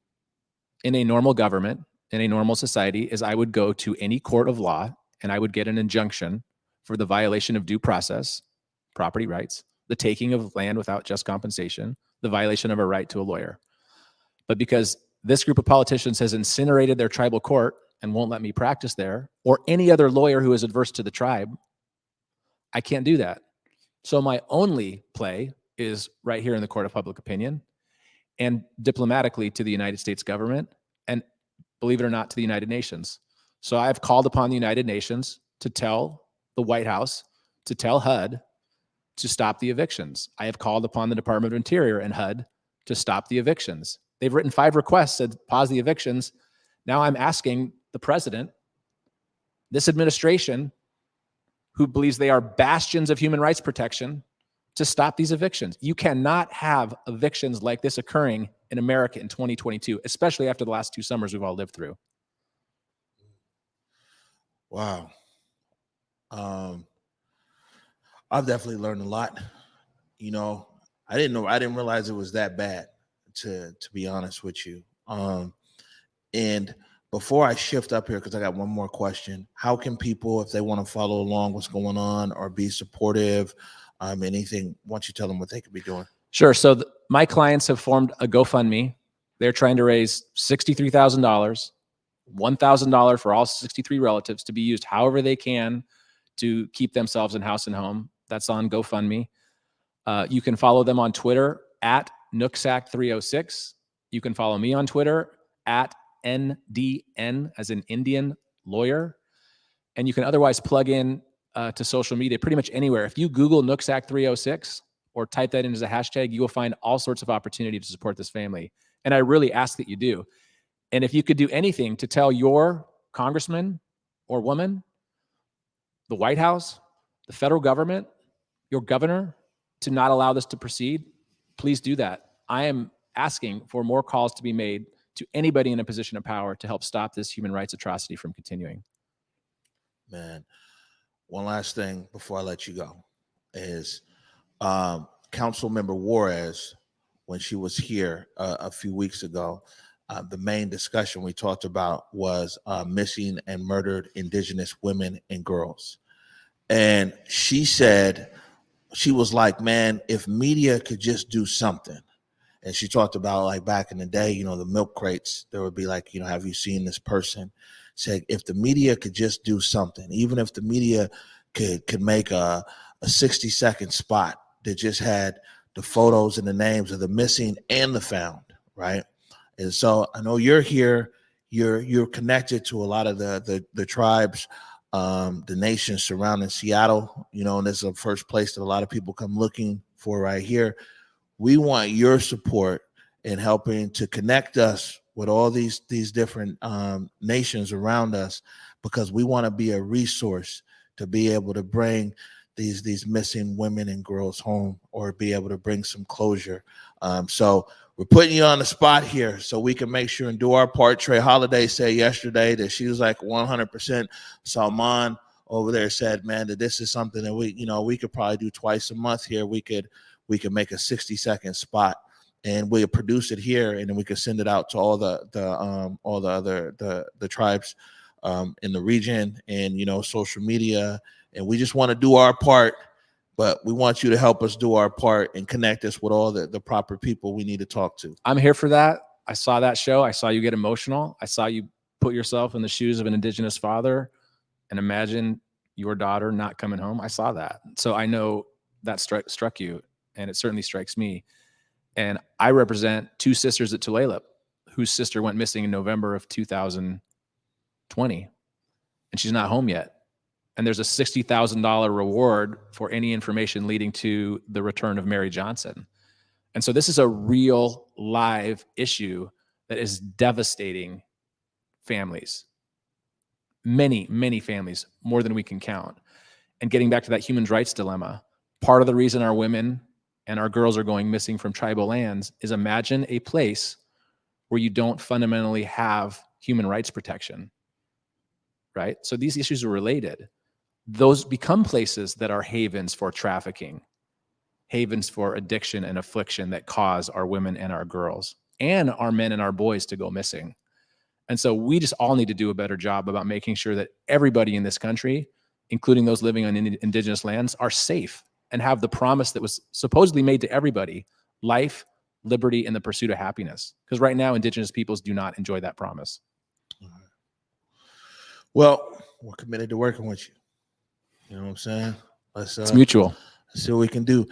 in a normal government, in a normal society, is I would go to any court of law and I would get an injunction for the violation of due process, property rights, the taking of land without just compensation, the violation of a right to a lawyer. But because this group of politicians has incinerated their tribal court and won't let me practice there, or any other lawyer who is adverse to the tribe, I can't do that. So my only play is right here in the court of public opinion and diplomatically to the United States government, and believe it or not, to the United Nations. So I've called upon the United Nations to tell the White House, to tell HUD to stop the evictions. I have called upon the Department of Interior and HUD to stop the evictions. They've written 5 requests, said pause the evictions. Now I'm asking the president, this administration, who believes they are bastions of human rights protection, to stop these evictions. You cannot have evictions like this occurring in America in 2022, especially after the last 2 summers we've all lived through. Wow. I've definitely learned a lot. You know, I didn't realize it was that bad, to be honest with you. And before I shift up here, because I got one more question, how can people, if they want to follow along what's going on or be supportive, anything, why don't you tell them what they could be doing? Sure. So my clients have formed a GoFundMe. They're trying to raise $63,000, $1,000 for all 63 relatives to be used however they can to keep themselves in house and home. That's on GoFundMe. You can follow them on Twitter at Nooksack306. You can follow me on Twitter at NDN, as in Indian lawyer. And you can otherwise plug in to social media pretty much anywhere. If you Google Nooksack306 or type that in as a hashtag, you will find all sorts of opportunity to support this family. And I really ask that you do. And if you could do anything to tell your congressman or woman, the White House, the federal government, your governor, to not allow this to proceed, please do that. I am asking for more calls to be made to anybody in a position of power to help stop this human rights atrocity from continuing. Man, one last thing before I let you go is Council Member Juarez, when she was here a few weeks ago, the main discussion we talked about was missing and murdered Indigenous women and girls. And she said, she was like, man, if media could just do something. And she talked about, like, back in the day, you know, the milk crates, there would be like, you know, have you seen this person? Said, if the media could just do something, even if the media could make a 60-second spot that just had the photos and the names of the missing and the found, right? And so I know you're here, you're connected to a lot of the tribes, the nations surrounding Seattle, and this is the first place that a lot of people come looking for right here. We want your support in helping to connect us with all these different nations around us, because we want to be a resource to be able to bring these missing women and girls home, or be able to bring some closure. So we're putting you on the spot here so we can make sure and do our part. Trey Holiday said yesterday that she was like 100%. Salman over there said, man, that this is something that we could probably do twice a month here. We could make a 60-second spot, and we'll produce it here, and then we could send it out to all the tribes in the region, and social media. And we just want to do our part, but we want you to help us do our part and connect us with all the proper people we need to talk to. I'm here for that. I saw that show. I saw you get emotional. I saw you put yourself in the shoes of an Indigenous father and imagine your daughter not coming home. I saw that. So I know that struck you, and it certainly strikes me. And I represent two sisters at Tulalip, whose sister went missing in November of 2020, and she's not home yet. And there's a $60,000 reward for any information leading to the return of Mary Johnson. And so this is a real live issue that is devastating families. Many, many families, more than we can count. And getting back to that human rights dilemma, part of the reason our women and our girls are going missing from tribal lands is, imagine a place where you don't fundamentally have human rights protection, right? So these issues are related. Those become places that are havens for trafficking, havens for addiction and affliction that cause our women and our girls and our men and our boys to go missing. And so we just all need to do a better job about making sure that everybody in this country, including those living on Indigenous lands, are safe and have the promise that was supposedly made to everybody: life, liberty, and the pursuit of happiness. Because right now, Indigenous peoples do not enjoy that promise. Well, we're committed to working with you. You know what I'm saying? It's mutual. Let's see what we can do.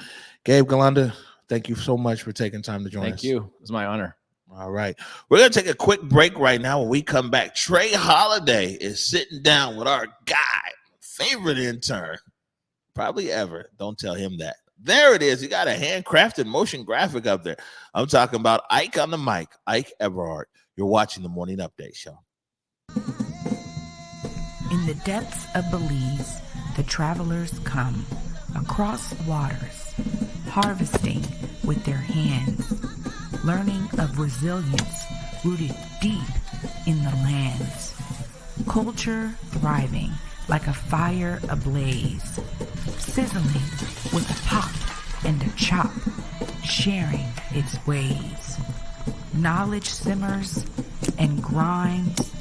Gabe, Galanda, thank you so much for taking time to join us. Thank you. It was my honor. All right. We're going to take a quick break right now. When we come back, Trey Holiday is sitting down with our guy, favorite intern, probably ever. Don't tell him that. There it is. He got a handcrafted motion graphic up there. I'm talking about Ike on the mic, Ike Everard. You're watching the Morning Update Show. In the depths of Belize, the travelers come across waters, harvesting with their hands, learning of resilience rooted deep in the lands. Culture thriving like a fire ablaze, sizzling with a pop and a chop, sharing its ways. Knowledge simmers and grinds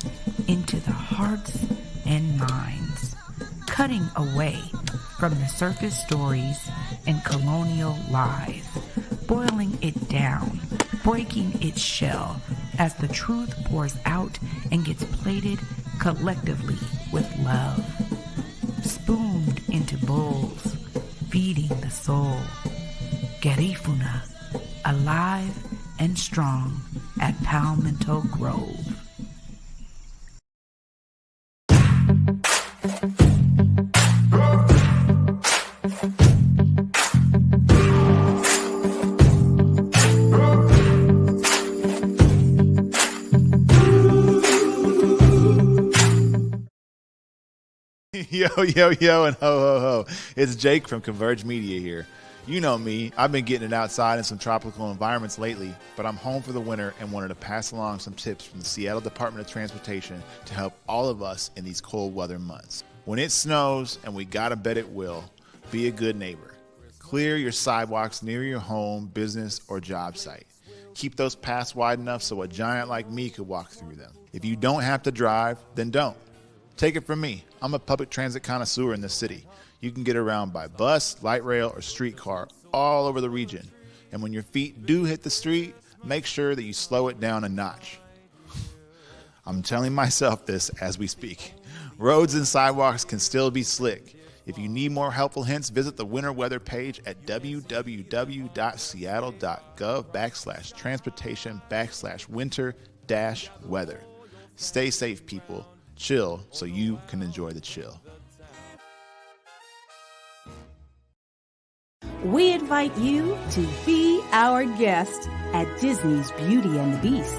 into the hearts and minds, cutting away from the surface stories and colonial lies, boiling it down, breaking its shell as the truth pours out and gets plated collectively with love, spooned into bowls, feeding the soul. Garifuna, alive and strong at Palmetto Grove. Yo, and ho. It's Jake from Converge Media here. You know me, I've been getting it outside in some tropical environments lately, but I'm home for the winter and wanted to pass along some tips from the Seattle Department of Transportation to help all of us in these cold weather months. When it snows, and we gotta bet it will, be a good neighbor. Clear your sidewalks near your home, business, or job site. Keep those paths wide enough so a giant like me could walk through them. If you don't have to drive, then don't. Take it from me, I'm a public transit connoisseur in this city. You can get around by bus, light rail, or streetcar all over the region. And when your feet do hit the street, make sure that you slow it down a notch. I'm telling myself this as we speak. Roads and sidewalks can still be slick. If you need more helpful hints, visit the winter weather page at www.seattle.gov/transportation/winter-weather. Stay safe, people. Chill so you can enjoy the chill. We invite you to be our guest at Disney's Beauty and the Beast.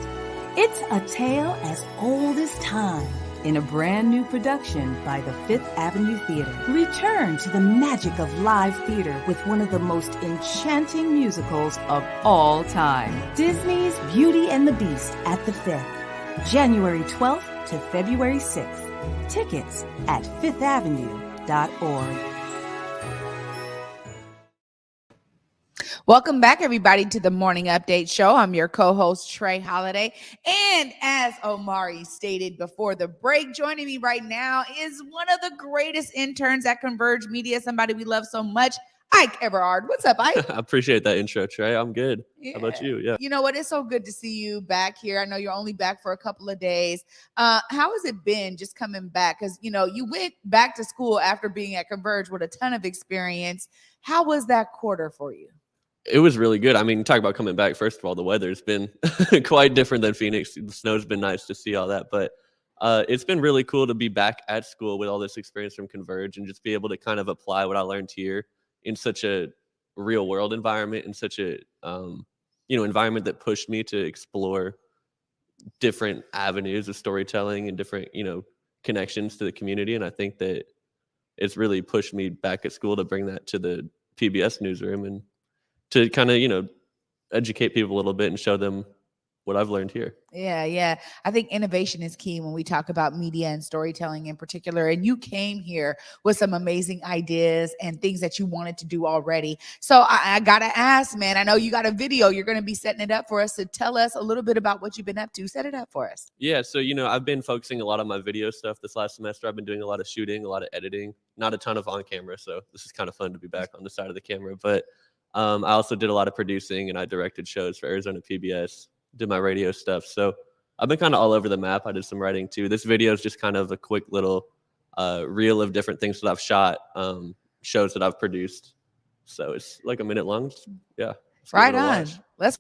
It's a tale as old as time in a brand new production by the Fifth Avenue Theater. Return to the magic of live theater with one of the most enchanting musicals of all time. Disney's Beauty and the Beast at the Fifth, January 12th to February 6th. Tickets at fifthavenue.org. Welcome back, everybody, to the Morning Update Show. I'm your co-host, Trey Holiday. And as Omari stated before the break, joining me right now is one of the greatest interns at Converge Media, somebody we love so much, Ike Everard. What's up, Ike? I appreciate that intro, Trey. I'm good. Yeah. How about you? Yeah. You know what? It's so good to see you back here. I know you're only back for a couple of days. How has it been just coming back? Because, you know, you went back to school after being at Converge with a ton of experience. How was that quarter for you? It was really good. I mean, talk about coming back. First of all, the weather's been quite different than Phoenix. The snow's been nice to see all that. But it's been really cool to be back at school with all this experience from Converge and just be able to kind of apply what I learned here in such a real world environment, in such a environment that pushed me to explore different avenues of storytelling and different, connections to the community. And I think that it's really pushed me back at school to bring that to the PBS newsroom and to kind of, educate people a little bit and show them what I've learned here. Yeah. I think innovation is key when we talk about media and storytelling in particular. And you came here with some amazing ideas and things that you wanted to do already. So I got to ask, man, I know you got a video. You're going to be setting it up for us to tell us a little bit about what you've been up to. Set it up for us. Yeah. So, I've been focusing a lot on my video stuff this last semester. I've been doing a lot of shooting, a lot of editing, not a ton of on camera. So this is kind of fun to be back on the side of the camera. But I also did a lot of producing and I directed shows for Arizona PBS, did my radio stuff. So I've been kind of all over the map. I did some writing too. This video is just kind of a quick little reel of different things that I've shot, shows that I've produced. So it's like a minute long. Yeah. Right on. Let's.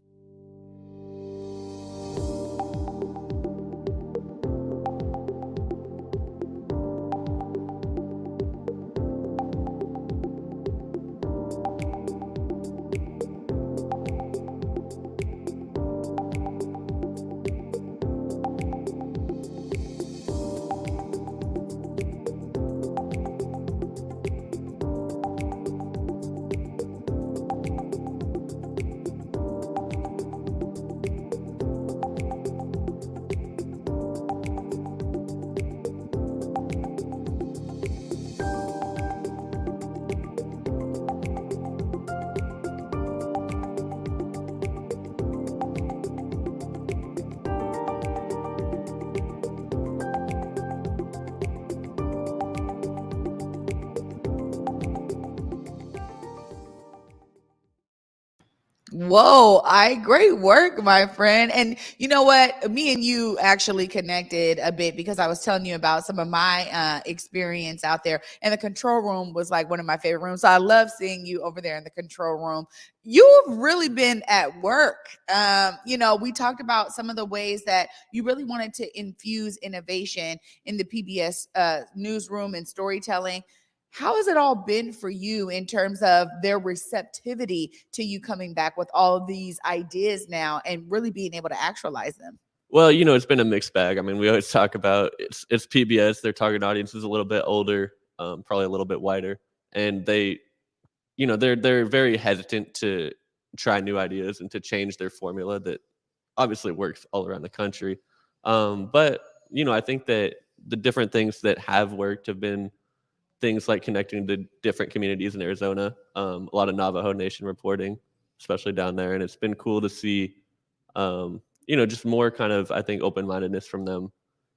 Whoa, great work, my friend. And you know what? Me and you actually connected a bit because I was telling you about some of my experience out there. And the control room was like one of my favorite rooms. So I love seeing you over there in the control room. You've really been at work. We talked about some of the ways that you really wanted to infuse innovation in the PBS newsroom and storytelling. How has it all been for you in terms of their receptivity to you coming back with all of these ideas now and really being able to actualize them? Well, it's been a mixed bag. I mean, we always talk about it's PBS. Their target audience is a little bit older, probably a little bit wider. And they're very hesitant to try new ideas and to change their formula that obviously works all around the country. But I think that the different things that have worked have been things like connecting to different communities in Arizona, a lot of Navajo Nation reporting, especially down there. And it's been cool to see, just more kind of, I think, open-mindedness from them.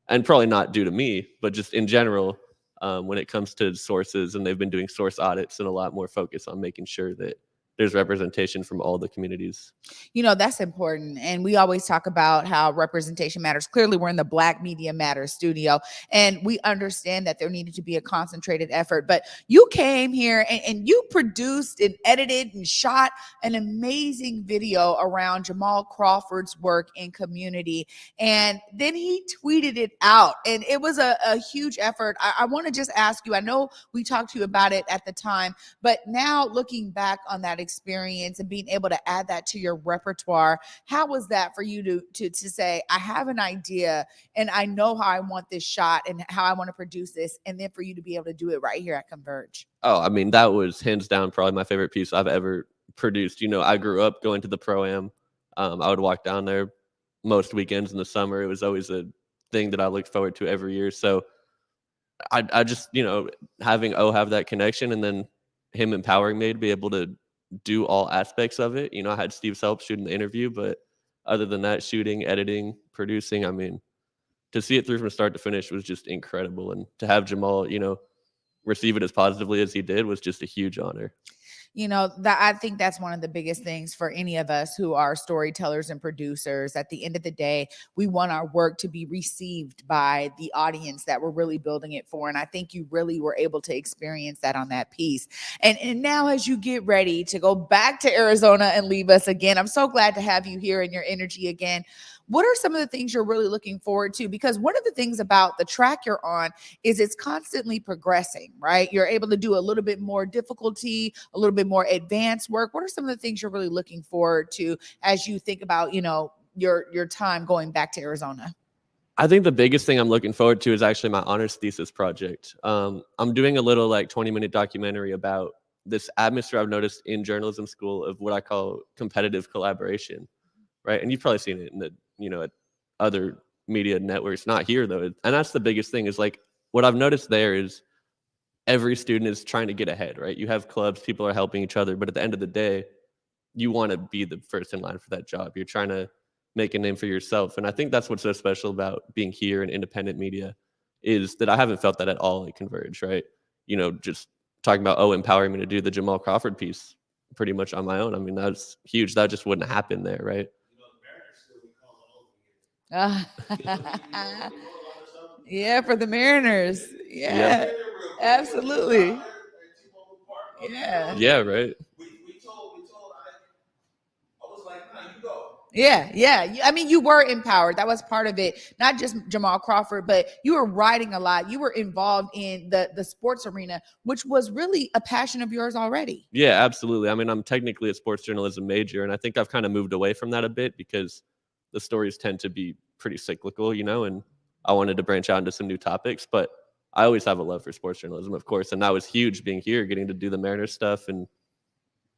And probably not due to me, but just in general, when it comes to sources. And they've been doing source audits and a lot more focus on making sure that there's representation from all the communities. You know, that's important. And we always talk about how representation matters. Clearly, we're in the Black Media Matters studio, and we understand that there needed to be a concentrated effort. But you came here and you produced and edited and shot an amazing video around Jamal Crawford's work in community. And then he tweeted it out, and it was a huge effort. I want to just ask you, I know we talked to you about it at the time, but now looking back on that experience and being able to add that to your repertoire, how was that for you to say, I have an idea and I know how I want this shot and how I want to produce this, and then for you to be able to do it right here at Converge? Oh, I mean, that was hands down probably my favorite piece I've ever produced. You know, I grew up going to the Pro-Am. I would walk down there most weekends in the summer. It was always a thing that I looked forward to every year. So I just, you know, having have that connection and then him empowering me to be able to do all aspects of it. You know, I had Steve's help shooting the interview, but other than that, shooting, editing, producing, I mean, to see it through from start to finish was just incredible. And to have Jamal, you know, receive it as positively as he did was just a huge honor. You know, that I think that's one of the biggest things for any of us who are storytellers and producers. At the end of the day, we want our work to be received by the audience that we're really building it for. And I think you really were able to experience that on that piece. And now as you get ready to go back to Arizona and leave us again, I'm so glad to have you here and your energy again. What are some of the things you're really looking forward to? Because one of the things about the track you're on is it's constantly progressing, right? You're able to do a little bit more difficulty, a little bit more advanced work. What are some of the things you're really looking forward to as you think about, you know, your time going back to Arizona? I think the biggest thing I'm looking forward to is actually my honors thesis project. I'm doing a little like 20-minute documentary about this atmosphere I've noticed in journalism school of what I call competitive collaboration, right? And you've probably seen it in the, you know, at other media networks, not here though. And that's the biggest thing is like what I've noticed there is every student is trying to get ahead, right? You have clubs, people are helping each other, but at the end of the day, you want to be the first in line for that job. You're trying to make a name for yourself. And I think that's what's so special about being here in independent media is that I haven't felt that at all at Converge, right? You know, just talking about, empowering me to do the Jamal Crawford piece pretty much on my own. I mean, that's huge. That just wouldn't happen there, right? Yeah, for the Mariners. Yeah. Absolutely. Yeah, right. Yeah. I mean, you were empowered. That was part of it. Not just Jamal Crawford, but you were writing a lot. You were involved in the sports arena, which was really a passion of yours already. Yeah, absolutely. I mean, I'm technically a sports journalism major, and I think I've kind of moved away from that a bit because the stories tend to be pretty cyclical, you know, and I wanted to branch out into some new topics, but I always have a love for sports journalism, of course. And that was huge being here, getting to do the Mariners stuff and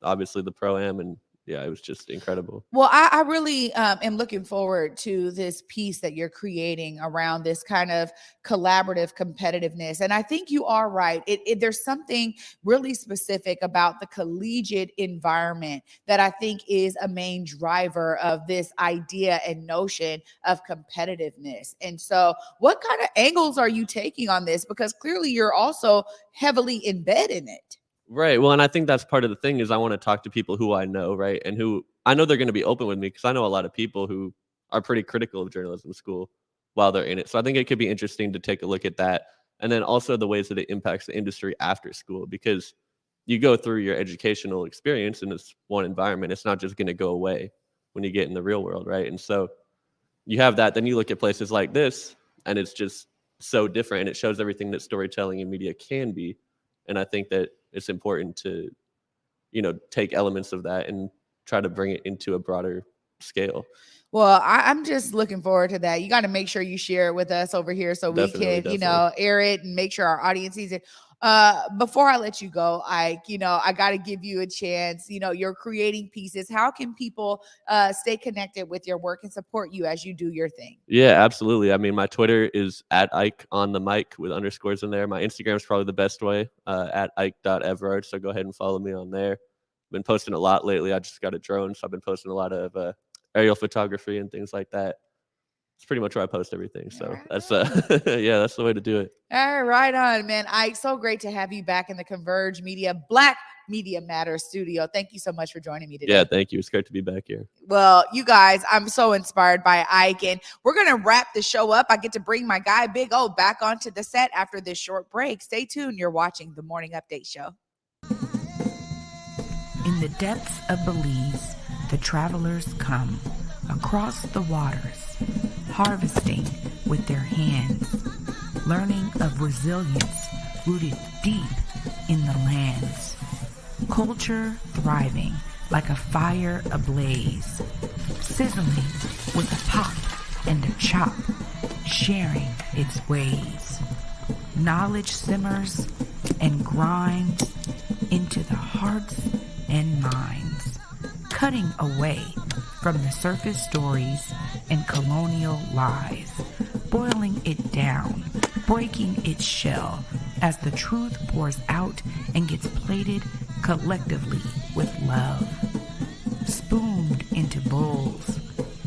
obviously the Pro-Am. And yeah, it was just incredible. Well, I really am looking forward to this piece that you're creating around this kind of collaborative competitiveness. And I think you are right. There's something really specific about the collegiate environment that I think is a main driver of this idea and notion of competitiveness. And so what kind of angles are you taking on this? Because clearly you're also heavily embedded in it. Right. Well, and I think that's part of the thing is I want to talk to people who I know, right? And who I know they're going to be open with me because I know a lot of people who are pretty critical of journalism school while they're in it. So I think it could be interesting to take a look at that. And then also the ways that it impacts the industry after school, because you go through your educational experience in this one environment. It's not just going to go away when you get in the real world, right? And so you have that. Then you look at places like this and it's just so different. And it shows everything that storytelling and media can be. And I think that it's important to, you know, take elements of that and try to bring it into a broader scale. Well, I'm just looking forward to that. You got to make sure you share it with us over here so we can, you know, air it and make sure our audience sees it. Before I let you go, I got to give you a chance. You know, you're creating pieces. How can people stay connected with your work and support you as you do your thing? Yeah, absolutely. I mean, my Twitter is at Ike on the mic with underscores in there. My Instagram is probably the best way, at Ike.Everard. So go ahead and follow me on there. I've been posting a lot lately. I just got a drone, so I've been posting a lot of aerial photography and things like that. It's pretty much where I post everything. So that's yeah, that's the way to do it. All right, on, man. Ike, so great to have you back in the Converge Media Black Media Matters studio. Thank you so much for joining me today. Yeah, thank you. It's great to be back here. Well, you guys, I'm so inspired by Ike, and we're going to wrap the show up. I get to bring my guy, Big O, back onto the set after this short break. Stay tuned. You're watching the Morning Update Show. In the depths of Belize, the travelers come across the waters, harvesting with their hands, learning of resilience rooted deep in the lands. Culture thriving like a fire ablaze, sizzling with a pop and a chop, sharing its ways. Knowledge simmers and grinds into the hearts and minds, cutting away from the surface stories and colonial lies, boiling it down, breaking its shell as the truth pours out and gets plated collectively with love, spooned into bowls,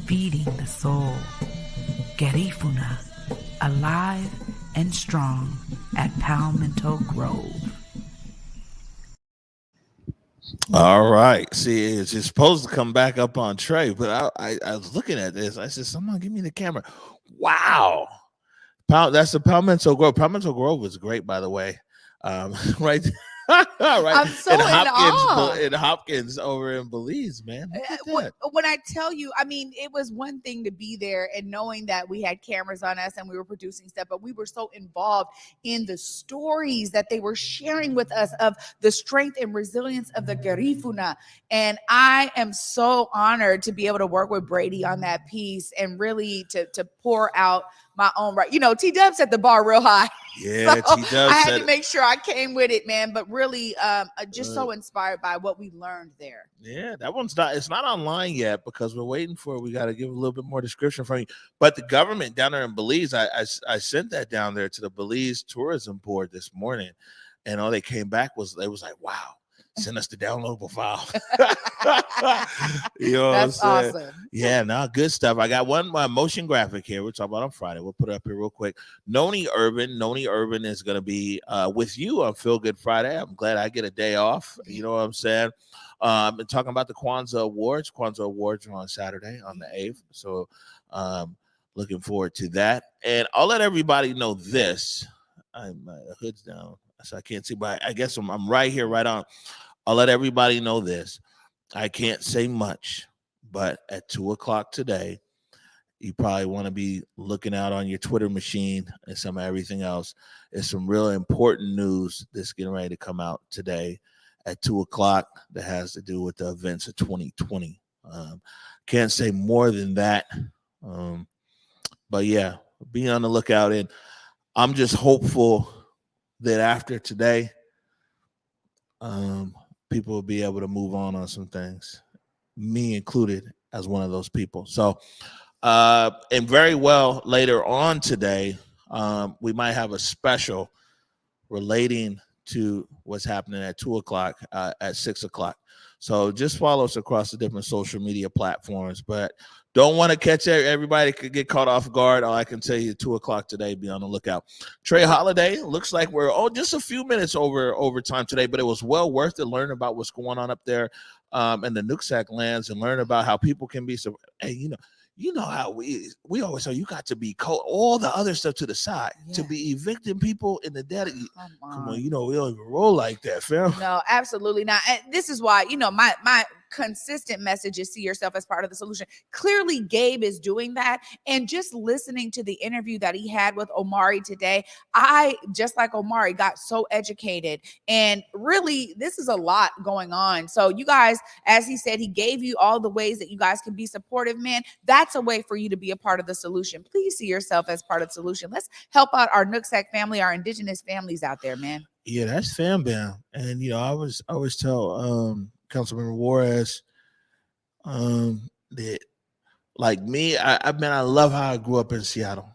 feeding the soul. Garifuna, alive and strong at Palmetto Grove. All right. See, it's supposed to come back up on Trey, but I was looking at this. I said, someone give me the camera. Wow. That's the Palmetto Grove. Palmetto Grove was great, by the way. Right. Right. I'm so in awe. In Hopkins over in Belize, man. When I tell you, I mean, it was one thing to be there and knowing that we had cameras on us and we were producing stuff, but we were so involved in the stories that they were sharing with us of the strength and resilience of the Garifuna. And I am so honored to be able to work with Brady on that piece and really to pour out my own right. You know, T-Dub set the bar real high. Yeah, so T-Dub I had to make sure I came with it, man. But really, just so inspired by what we learned there. Yeah, that one's not. It's not online yet because we're waiting for it. We got to give a little bit more description from you. But the government down there in Belize, I sent that down there to the Belize Tourism Board this morning, and all they came back was they was like, "Wow, send us the downloadable file." You know, that's what I'm saying? Awesome. Yeah, no, good stuff. I got one motion graphic here. We'll talk about on Friday. We'll put it up here real quick. Noni Urban is going to be with you on Feel Good Friday. I'm glad I get a day off. You know what I'm saying? Been talking about the Kwanzaa Awards. Kwanzaa Awards are on Saturday on the 8th. So looking forward to that. And I'll let everybody know this. My hood's down, so I can't see, but I guess I'm right here, right on. I'll let everybody know this. I can't say much, but at 2:00 today, you probably want to be looking out on your Twitter machine and some of everything else. It's some real important news that's getting ready to come out today at 2:00 that has to do with the events of 2020. Can't say more than that. But yeah, be on the lookout. And I'm just hopeful that after today, people will be able to move on some things, me included as one of those people. So, and very well later on today, we might have a special relating to what's happening at 2:00 at 6:00. So just follow us across the different social media platforms, but don't want to catch everybody could get caught off guard. All I can tell you, 2:00 today, be on the lookout. Trey Holiday, looks like we're just a few minutes over time today, but it was well worth it. Learn about what's going on up there in the Nooksack lands and learn about how people can be. So, hey, you know how we always say you got to be all the other stuff to the side to be evicting people in the dead. Come on, we don't even roll like that, fam. No, absolutely not. And this is why, my consistent message is see yourself as part of the solution. Clearly, Gabe is doing that. And just listening to the interview that he had with Omari today, I, just like Omari, got so educated. And really, this is a lot going on. So you guys, as he said, he gave you all the ways that you guys can be supportive, man. That's a way for you to be a part of the solution. Please see yourself as part of the solution. Let's help out our Nooksack family, our indigenous families out there, man. Yeah, that's fam bam. And I always tell Councilmember Juarez that, like me, I love how I grew up in Seattle.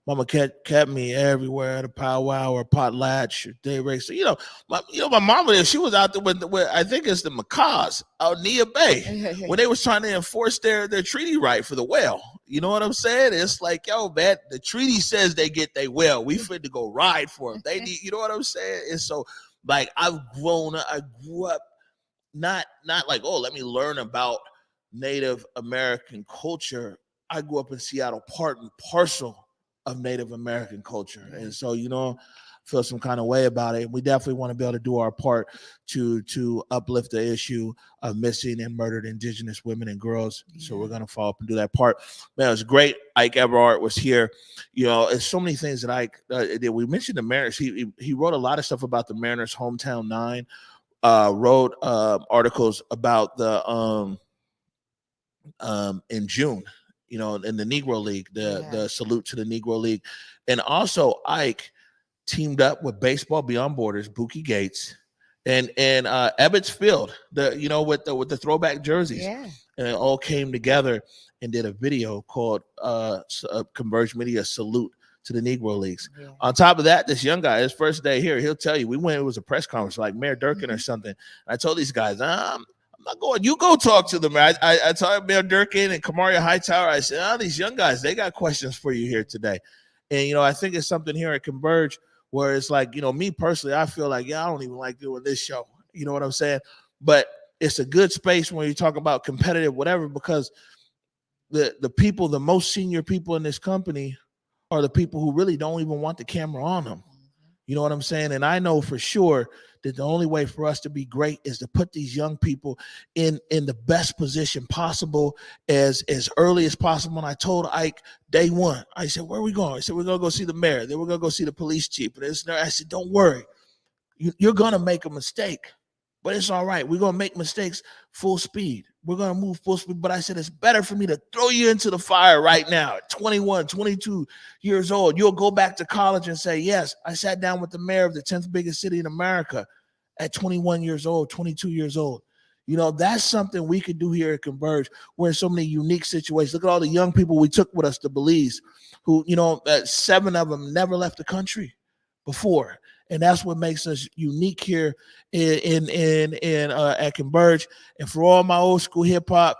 Mama kept me everywhere at a powwow or potlatch or day race. So, my mama, she was out there with I think it's the Macaws out Nia Bay when they was trying to enforce their treaty right for the whale. You know what I'm saying? It's like, yo, man, the treaty says they get their whale. We fit to go ride for them. They need, you know what I'm saying? And so Like I grew up not like, oh, let me learn about Native American culture. I grew up in Seattle, part and parcel of Native American culture. And so, feel some kind of way about it. And we definitely want to be able to do our part to uplift the issue of missing and murdered Indigenous women and girls. So we're going to follow up and do that part. Man, it was great. Ike Everard was here. There's so many things that Ike did. We mentioned the Mariners. He wrote a lot of stuff about the Mariners' hometown 9. Wrote articles about the in June, in the Negro League, the salute to the Negro League. And also Ike teamed up with Baseball Beyond Borders, Buki Gates, and Ebbets Field, with the throwback jerseys. Yeah. And it all came together and did a video called Converge Media Salute to the Negro Leagues. Yeah. On top of that, this young guy, his first day here, he'll tell you, it was a press conference like Mayor Durkin or something. I told these guys, I'm not going. You go talk to them. I told Mayor Durkin and Kamaria Hightower, I said, these young guys, they got questions for you here today. And, I think it's something here at Converge where it's like, me personally, I feel like, I don't even like doing this show. You know what I'm saying? But it's a good space when you talk about competitive, whatever, because the people, the most senior people in this company are the people who really don't even want the camera on them. You know what I'm saying? And I know for sure that the only way for us to be great is to put these young people in the best position possible as early as possible. And I told Ike day one, I said, where are we going? I said, we're going to go see the mayor. Then we're going to go see the police chief. And I said, don't worry. You're going to make a mistake, but it's all right. We're going to make mistakes full speed. We're going to move full speed. But I said, it's better for me to throw you into the fire right now at 21, 22 years old. You'll go back to college and say, yes, I sat down with the mayor of the 10th biggest city in America at 21 years old, 22 years old. That's something we could do here at Converge. We're in so many unique situations. Look at all the young people we took with us to Belize who, 7 of them never left the country before. And that's what makes us unique here at Converge. And for all my old school hip hop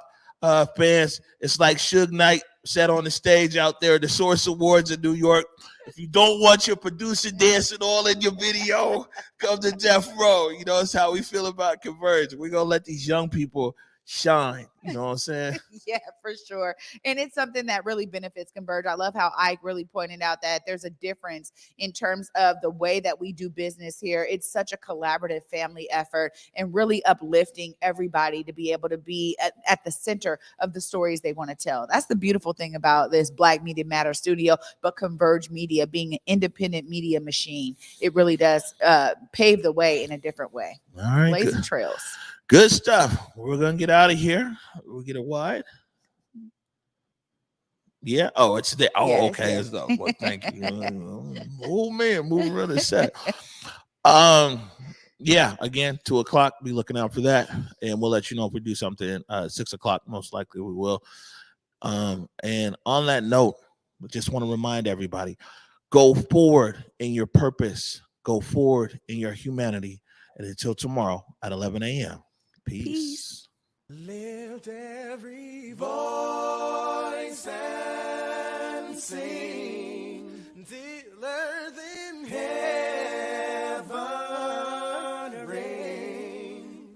fans, it's like Suge Knight said on the stage out there at the Source Awards in New York. If you don't want your producer dancing all in your video, come to Death Row. It's how we feel about Converge. We're going to let these young people shine. You know what I'm saying? Yeah, for sure. And it's something that really benefits Converge. I love how Ike really pointed out that there's a difference in terms of the way that we do business here. It's such a collaborative family effort and really uplifting everybody to be able to be at the center of the stories they want to tell. That's the beautiful thing about this Black Media Matter studio, but Converge Media being an independent media machine, it really does pave the way in a different way. All right, blazing trails. Good stuff. We're going to get out of here. We'll get it wide. Yeah. Oh, it's there. Oh, yeah, okay. It's well, thank you. Oh, man. Moving around the set. Yeah. Again, 2:00. Be looking out for that. And we'll let you know if we do something 6:00. Most likely we will. And on that note, I just want to remind everybody, go forward in your purpose. Go forward in your humanity. And until tomorrow at 11 a.m. Peace. Lift every voice and sing till earth in heaven ring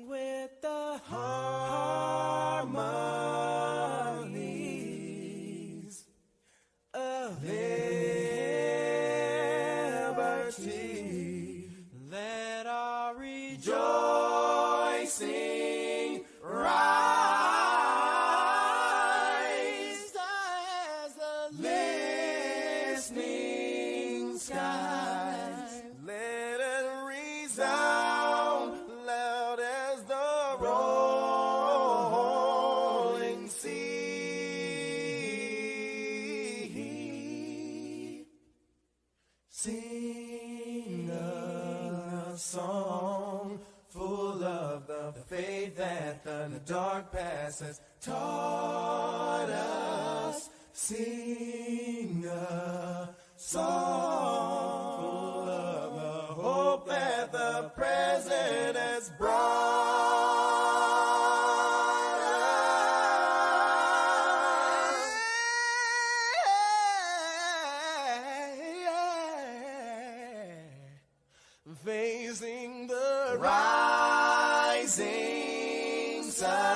with the harmonies of liberty. Let our rejoicing rise as the listening skies. Let it resound loud as the rolling sea. Sing a song full of the faith that the dark past has taught us. Sing a song full of the hope that the present has brought us. Faith rising sun.